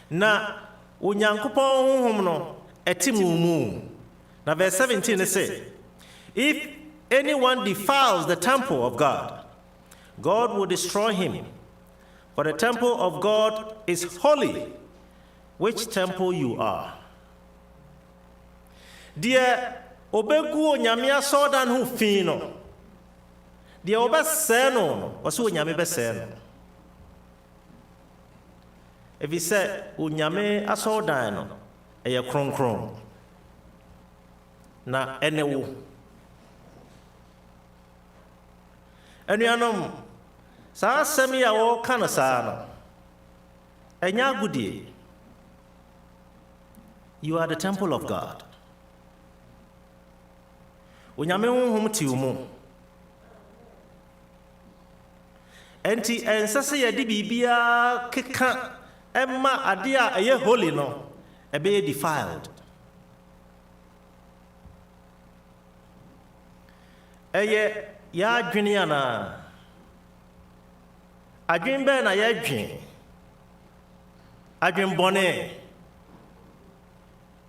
na Onyankopɔn honhom no ɛte mo mu. Na verse 17 say, "If anyone defiles the temple of God, God will destroy him, for the temple of God is holy, which temple you are." Deɛ obegu onyame asɔredan ho fi no, deɛ obɛsɛe no ɔsɛ onyame bɛsɛe no. Efisɛ onyame asɔredan no ɛyɛ kronkron na ɛne wo. Anuanom, saa asɛm yi a wɔka no saa no ɛnyɛ agodie. You are the temple of God. Onyame honhom te wo mu. Enti ɛnsɛ sɛ yɛde biribiara keka ɛma ade a ɛyɛ holy no ɛbɛyɛ defiled. Ɛyɛ yɛadwene anaa? Adwene bɛɛ na yɛadwene? Adwene bɔne?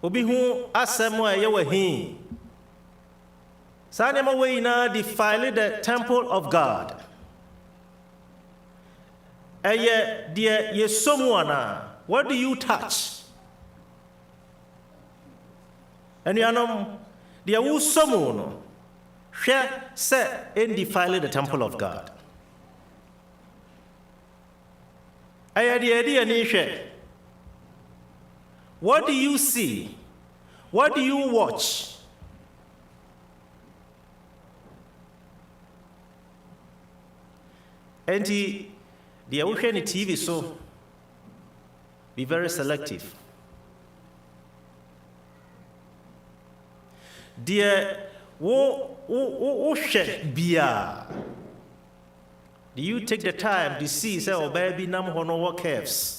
Obi hu asɛm a ɛyɛ wɔ hi. Saa nneɛma wei nyinaa defile the temple of God. Ɛyɛ deɛ yɛsɔ mu anaa? What do you touch? Anuanom, deɛ wosɔ mu no hwɛ sɛ ɛndefile the temple of God. Ɛyɛ deɛ ɛde ani hwɛ. What do you see? What do you watch? Enti deɛ wohwɛ ne TV so, be very selective. Deɛ wohwɛ bia, do you take the time to see sɛ ɔbaa bi nam hɔ no wɔ curves?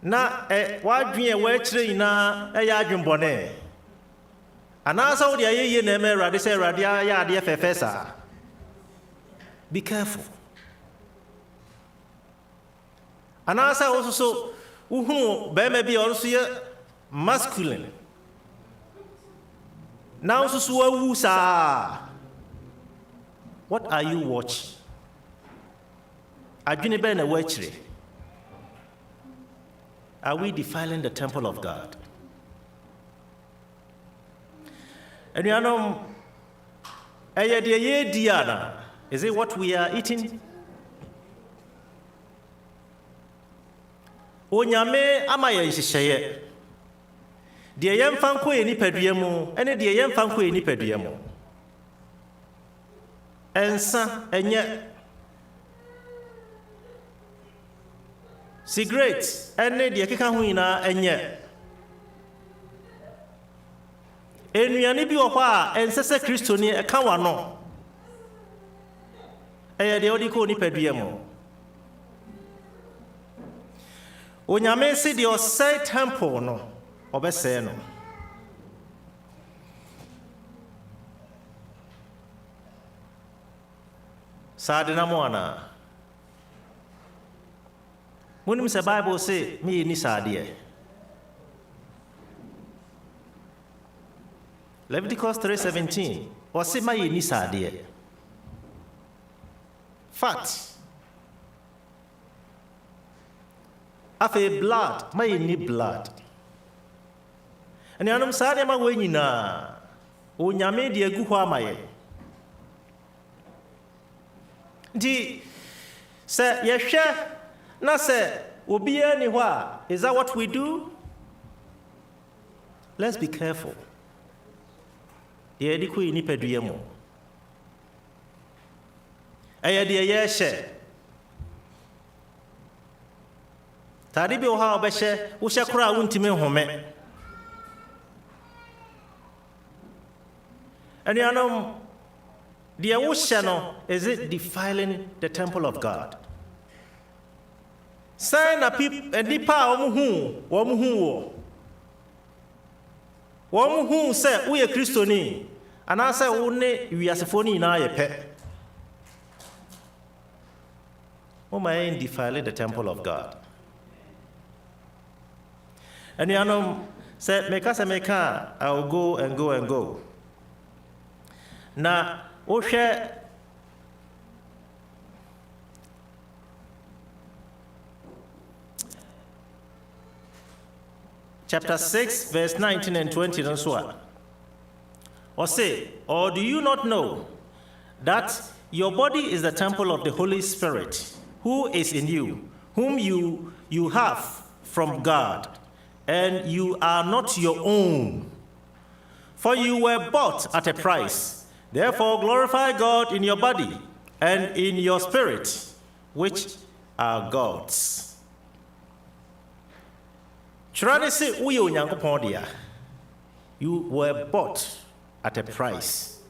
Na w'adwene a wɔakyerɛ nyinaa ɛyɛ adwembɔne. anaasa wo de ayɛyie na ɛma Awurade sɛ Awurade ayɛ adeɛ fɛfɛ saa. Be careful. Anaasa wo so wohunu bɛrima bi a ɔno so yɛ masculine na wo so wawu saa. What are you watching? Adwene bɛn na wɔakyire? Are we defiling the temple of God? Anuanom, ɛyɛ deɛ yɛdi ana? Is it what we are eating? Onyame ama yɛn nhyehyɛeɛ. Deɛ yɛmfa nkɔ yɛ nipadua mu, ɛne deɛ yɛmfa nkɔ yɛ nipadua mu. Ɛnsa, ɛnyɛ. Cigarette, ɛne deɛ keka ho nyinaa ɛnyɛ. Enuane bi wɔ hɔ a ɛnsɛ sɛ Kristoni ɛka w'ano. Ɛyɛ deɛ ɔde kɔ nipadua mu. Onyame se deɛ ɔsɛe temple no, ɔbɛsɛe no. Saa de na mo ana. Monim sɛ Bible say me ni saa deɛ. Leviticus 3:17 ɔse ma yɛ ni saa deɛ. Fat. Afei blood, ma yɛ ni blood. Anuanom saa nneɛma wɔ nyinaa. Onyame de agu hɔ ama yɛ. Nti sɛ yɛhwɛ na sɛ obiara ni hɔ a, is that what we do? Let's be careful. Deɛ yɛde kɔ yɛ nipadua mu. Ɛyɛ deɛ yɛhyɛ. Tade bi wɔ hɔ a wɔbɛhyɛ, wohyɛ koraa a wontumi nhome. Anuanom, deɛ wohyɛ no, is it defiling the temple of God? Sɛn na nipa a wɔn hu wɔ. Wɔn hu sɛ woyɛ Kristoni, anaasɛ wo ne wiasefoɔ no nyinaa yɛ pɛ. Woma yɛn defile the temple of God. Anuanom, sɛ meka I will go and go and go. Na wohwɛ chapter 6 verse 19 and 20 and so on. Or say, or do you not know that your body is the temple of the Holy Spirit, who is in you, whom you have from God, and you are not your own? For you were bought at a price. Therefore glorify God in your body and in your spirit, which are God's. Trying say we you were bought at a price.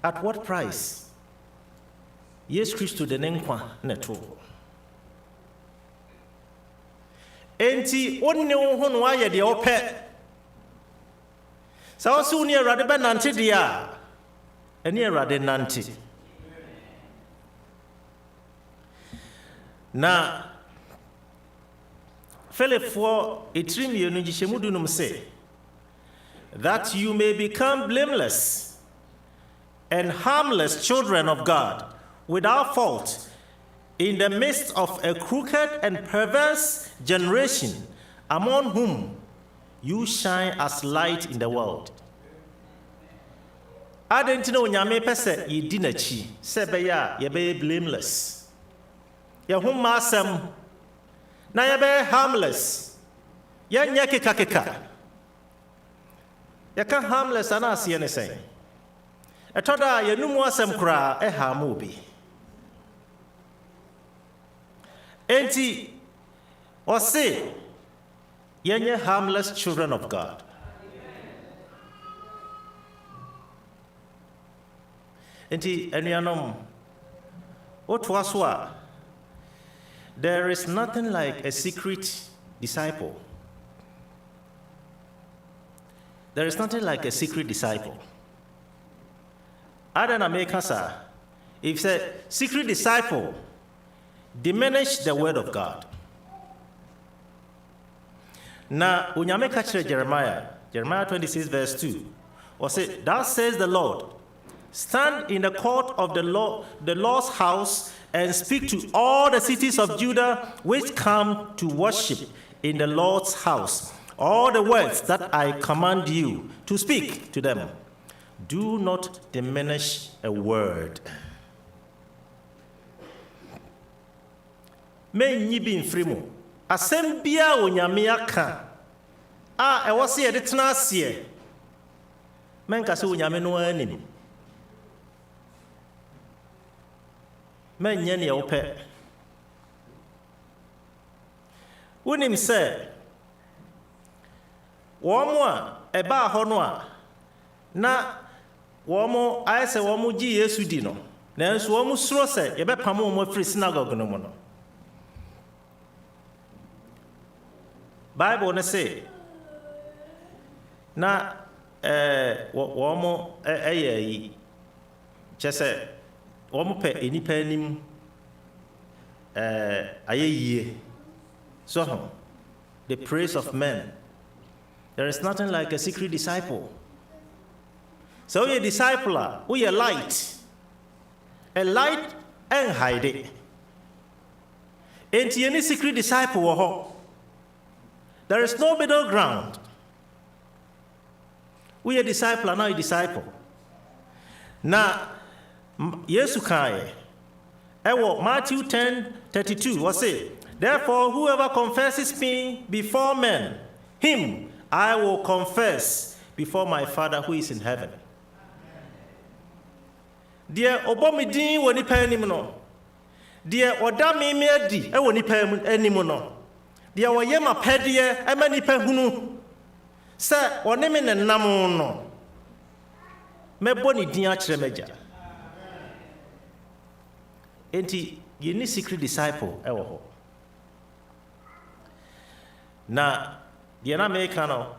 At what price? Yes, Christ to the nenkwa neto. Enti onni wo ho no aye de opɛ. Sa wo so ni Awurade bɛ nante de a ɛne Awurade nante. Na Philip for etrimienu gihemu dunum say that you may become blameless and harmless children of God, without fault, in the midst of a crooked and perverse generation, among whom you shine as light in the world. Adentino nyame pese ye di nachi se be ya ye be blameless. Ye ho masem na ye be harmless. Ye nya keka. Ye ka harmless ana ase ne sen. Etoda ye numu asem kra e ha mo bi. Enti or say ye harmless children of God. Enti enuanom otwaswa, there is nothing like a secret disciple. there is nothing like a secret disciple. Other than make us, if a secret disciple diminish the word of God. Now, when you make Jeremiah 26 verse 2, or say, thus says the Lord, stand in the court of the Lord's house and speak to all the cities of Judah which come to worship in the Lord's house all the words that I command you to speak to them. Do not diminish a word. Men ye be in frimo. Asembia onyamiaka. I was here the tenasie. Men kasu onyame no anim. Men ye ne ope. Wonim say womo a eba ho no a na womo ayese womo gi Yesu di no. Nanso womo suro se ye be pamo mo free synagogue no mo no. Bible na say na womo yi chese womo pe enipa anim ayeye so the praise of men. There is nothing like a secret disciple. So you're a discipler, we are light. A light and hide it. Ain't any secret disciple. There is no middle ground. We are a disciple, not a disciple. Now, Yesu kai. Matthew 10:32 was say, therefore, whoever confesses me before men, him I will confess before my Father who is in heaven. Dear Obomidin woni panim no. Dear Odami medi e woni pam anim no. Dear Oyema pedie e mani pahunu. Se woni me nenam no. Mebo ni din a kire meja. Enti ye ni secret disciple e wo ho. Na dear na make no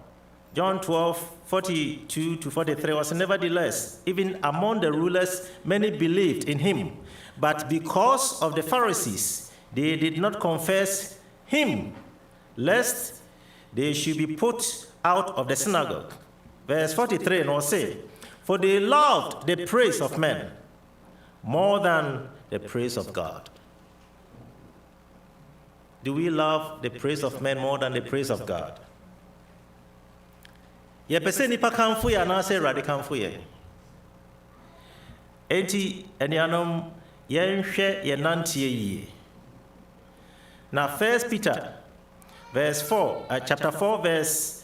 John 12:42-43 was, nevertheless, even among the rulers, many believed in him. But because of the Pharisees, they did not confess him, lest they should be put out of the synagogue. Verse 43 and was say, for they loved the praise of men more than the praise of God. Do we love the praise of men more than the praise of God? Ye pese nipa kanfo ya na se rade kanfo ye. Enti enianom ye nhwe ye nantie yie. Na 1 Peter chapter 4 verse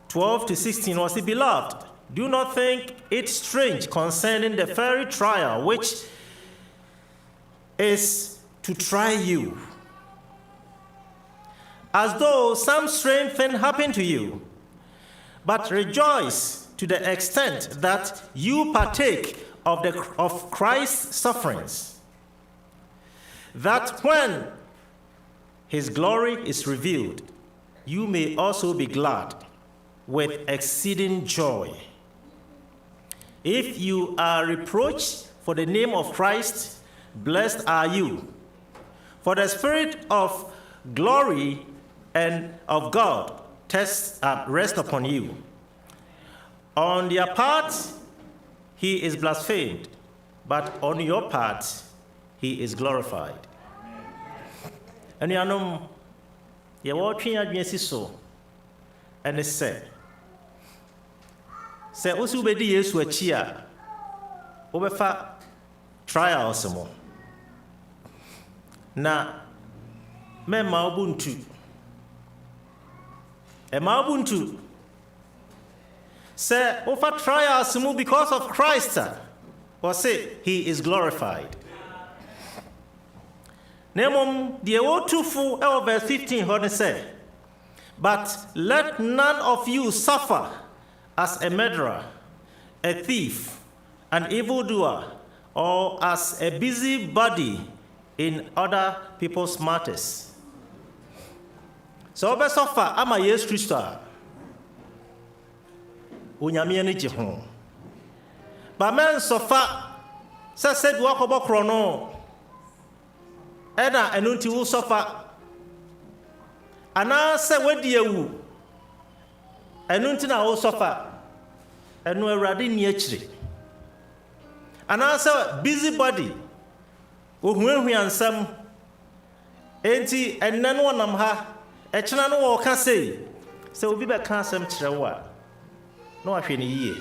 12-16 was, the beloved, do not think it strange concerning the very trial which is to try you, as though some strange thing happened to you. But rejoice to the extent that you partake of Christ's sufferings, that when his glory is revealed, you may also be glad with exceeding joy. If you are reproached for the name of Christ, blessed are you, for the Spirit of glory and of God rest upon you. On their part, he is blasphemed, but on your part, he is glorified. And you know, you're watching at so, and it said, say, also be the years were cheer, over trials more. Now, me maubuntu. Emabuntu say over trials because of Christ, or say he is glorified. Nemom the O2 verse 15 what say, but let none of you suffer as a murderer, a thief, an evildoer, or as a busybody in other people's matters. So, suffer, ama Yesu Christo. onyame ne gye ho ba men sofa sɛ bi wakɔbɔ korɔ no ɛna ɛno nti wo sofa ana sɛ wadi awu ɛno nti na wo sofa ɛno awurade ni akyire ana sɛ busy body ohuahua nsɛm enti ɛnna no wɔnam ha ɛkyena no wɔka sei sɛ obi bɛka asɛm kyerɛ wo a na wahwɛ ne yie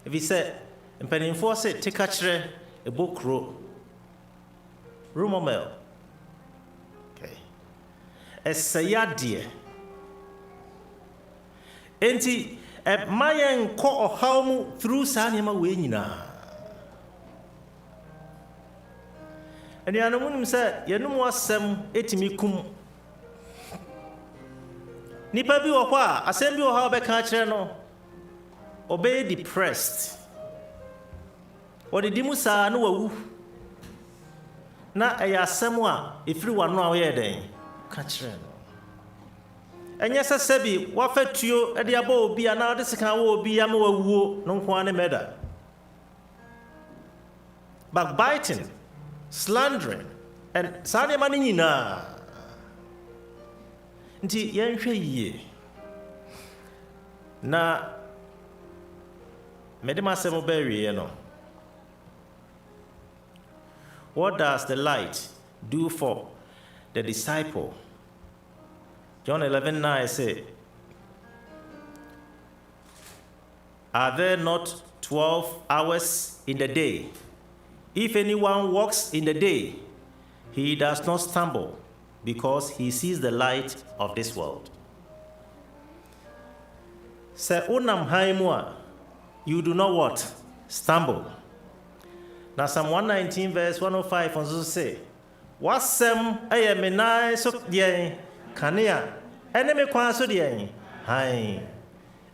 ebi sɛ mpanimfoɔ sɛ teka kyerɛ ebokuro rumomel okay ɛsɛyɛ adeɛ enti ma yɛn nkɔ ɔhaw mu through saa nneɛma wei nyinaa anuanom nim sɛ yɛnom asɛm ɛtumi kum nipa bi wɔ hɔ a asɛm bi wɔ hɔ a wɔbɛka kyerɛ no ɔbɛyɛ depressed wɔdedi mu saa na wawu na ɛyɛ asɛm a ɛfiri w'ano a wɔyɛ dɛn ka kyerɛ no ɛnyɛ sɛ sɛbi wafa tuo de abɔ obi a na wɔde sika wɔ obi ama wawuo no nko ara ne mɛda backbiting slandering and saa nneɛma no nyinaa nti yɛnhwɛ yie na mede m'asɛm bɛwie no what does the light do for the disciple? John 11:9 say, are there not 12 hours in the day? If anyone walks in the day, he does not stumble because he sees the light of this world. Se unam haimua, you do not what? Stumble. Now Psalm 119 verse 105 also say, wasem eye menai so die kanea ene me kwan so die han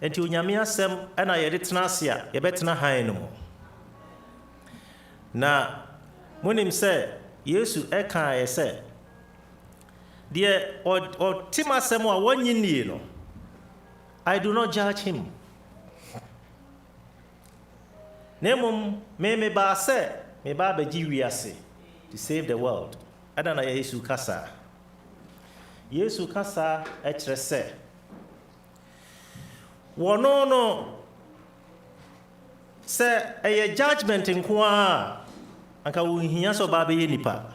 enti onyame asem ena yede tena ase a ye betena han no mu na monim se Yesu eka ye se die o timasem a wonyini no I do not judge him. Nemum me ba se me ba beji wiase to save the world. Adana Yesu kasa. Yesu kasa ekyere se. Wono no se eye judgment nko a anka wo hia so ba be nipa.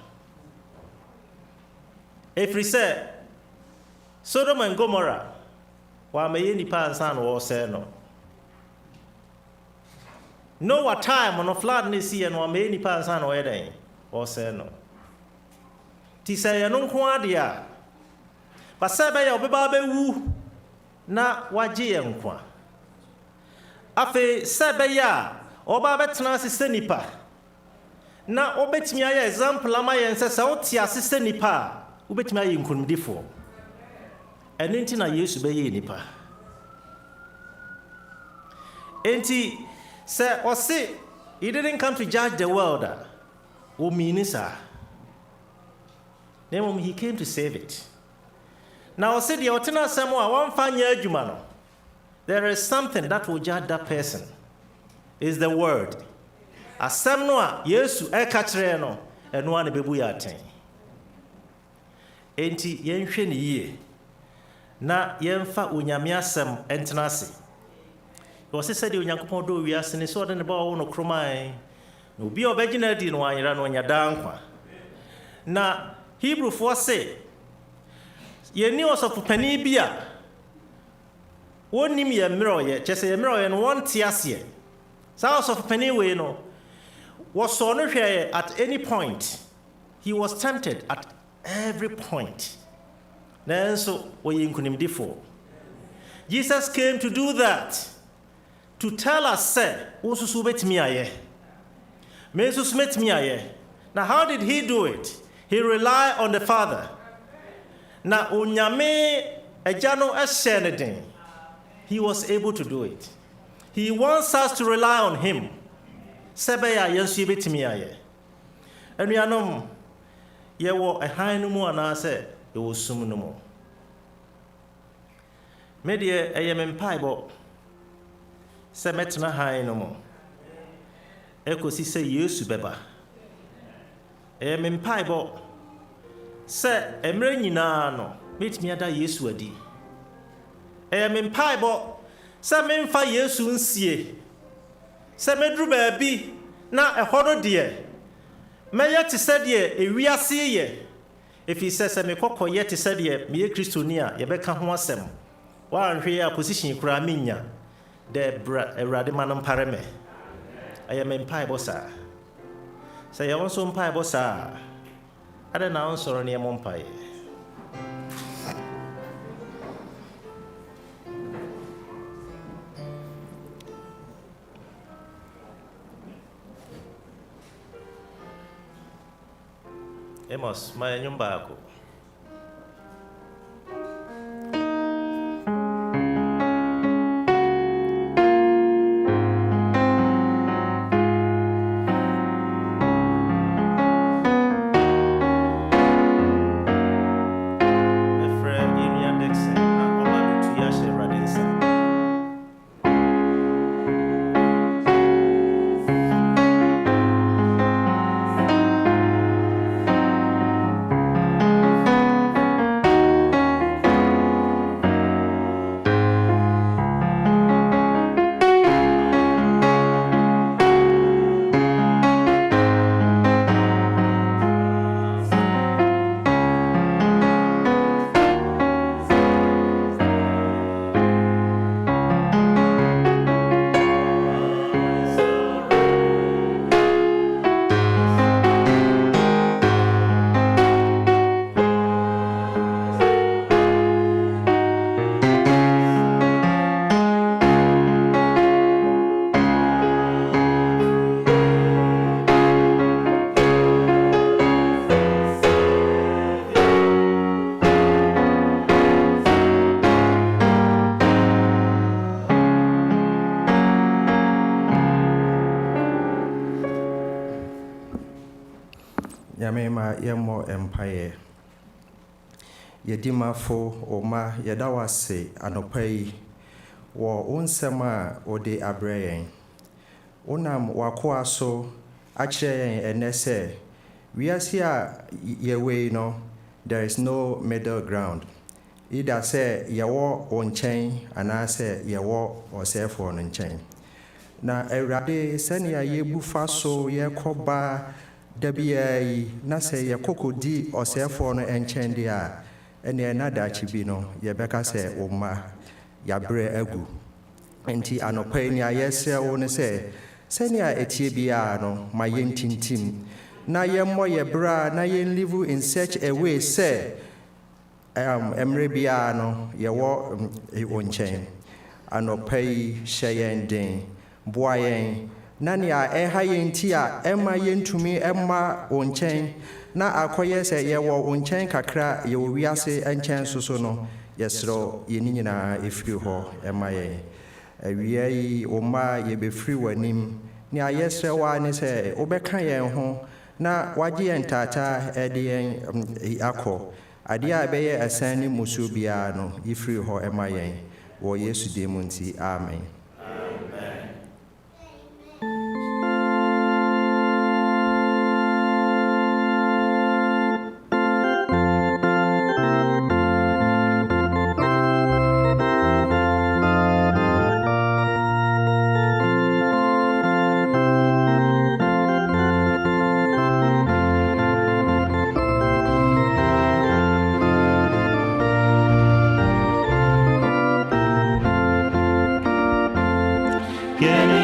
Efri se Sodom and Gomorrah wa me nipa ansa no wo se no. Noah time on a flood ne see no me nipa ansa no we den wo se no. Ti se ye no nko ade a ba se be ye obeba be wu na wagye ye nko a. Afe se be ya oba betena asese nipa na obetimi aye example ama ye nse se oti asese nipa obetimi aye nkonumdifo enti na Yesu be ye nipa enti se osi he didn't come to judge the world o mean sir then he came to save it. Now osi the otena asem a wan fanya adwuma no there is something that will judge that person is the word. Asem no a Yesu eka kire no eno a ne bebu ya aten. Enti yenhwe ne yie. Na yemfa onyame asem entena ase. Osi said onyankopon do wiase ne so de ne ba wo no kroman. No bi obegina di no anyira no nya dankwa. Na Hebrew for say yeni osofopani bia wonim ye mmeroye chese ye mmeroye no wonte ase sa osofopani we no was so no hweye at any point. He was tempted at every point. Nanso we nkunimdifo. Jesus came to do that, to tell us say unsusu betimi aye me nsusu metimi aye. Now how did he do it? He relied on the Father. Na onyame ejano esheneden. He was able to do it. He wants us to rely on him. Sebeya yensu betimi aye. Enuanom yewo ehan no mu ana se ye wosum no mu. Media a yamen piebo. Semetna high no more. Echo si say yesu beba. A yamen piebo. Say emre nyina no. Meet me ada yesu adi. A yamen piebo. Say memfa yesu nsie. Say medru baabi na ehoro de. Meya te said ye ewiase ye. If he says me kokko ye te said ye me Kristoni a ye beka ho asem. Wa anhwe a position kura minya. De Erade manam pareme. I am in pie bossa. Say I want some pie bossa. I don't know so near Mompire. Emos, my nyumbaku. Yamema yemo empire. Yedimafo oma yedawase anopai wo unsema ode abrayen. Unam wakoa so achire enese. Wiase a yewe no, there is no middle ground. Either say yewo onchen anase yewo osefo no nchen. Na Erade senia yebufa so yekoba Dabi na say ye kokodi osefo no enchen dia ene na dachi bi no ye beka say oma ya bre agu enti anopa ni ayese wo ne say senia etie bia no ma yentintim na ye mo ye bra na ye live in such a way say emre bia no ye wo onchen anopa hyeyen den boayen Nania eha yentia ema yentumi ema onchen na akoye se ye wo onchen kakra ye wiase enchen soso no yesro ye nyina efiri ho ema ye awia yi oma ye be free wanim ni ayesre wa ne se obeka yen ho na wagye entata ede yen akọ ade a be ye asani musu bia no efiri ho ema yen wo Yesu de munti amen. Yes,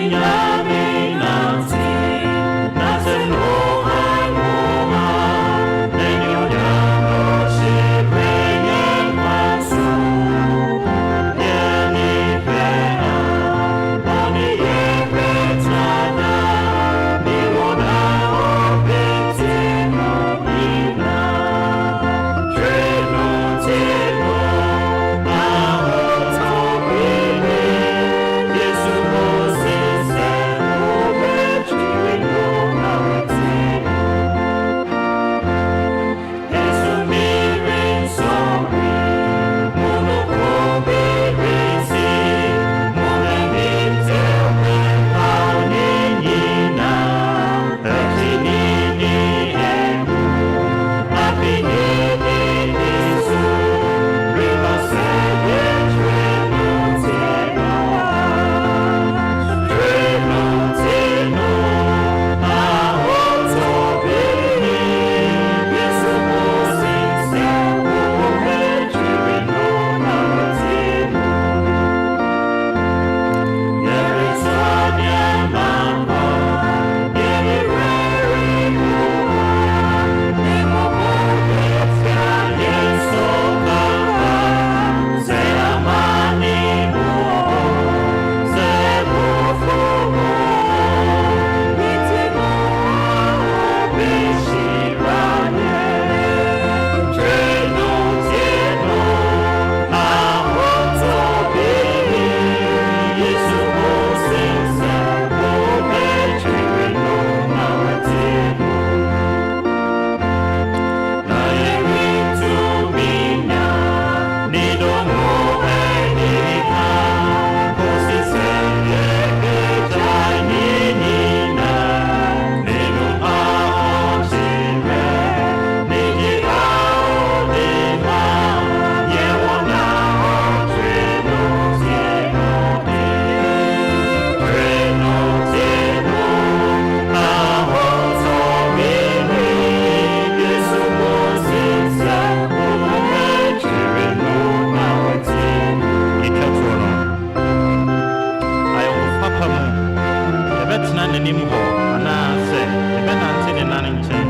n'anim hɔ anaasɛ yɛbɛnante ne nane nkyɛn.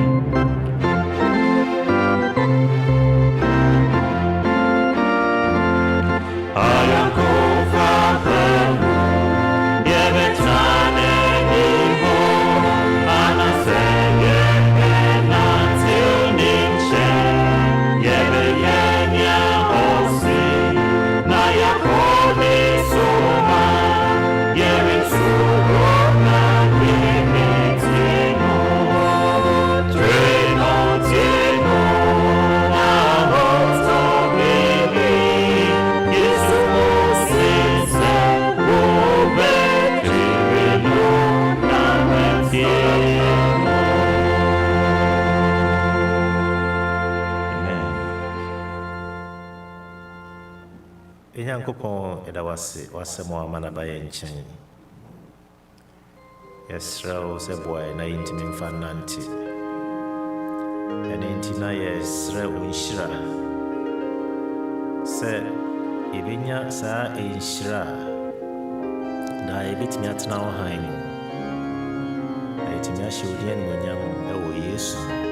Nyankopɔn ɛda wase wasɛm a ama naba yɛ nkyɛn. Yɛsrɛ wo sɛ boa yɛ na yɛntumi mfa nnante. Ɛno nti na yɛsrɛ wo nhyira sɛ yɛbɛnya saa nhyira a daa yɛbɛtumi atena wo han mu na yɛtumi ahyɛ wo din animuonyam ɛwɔ Yesu mu.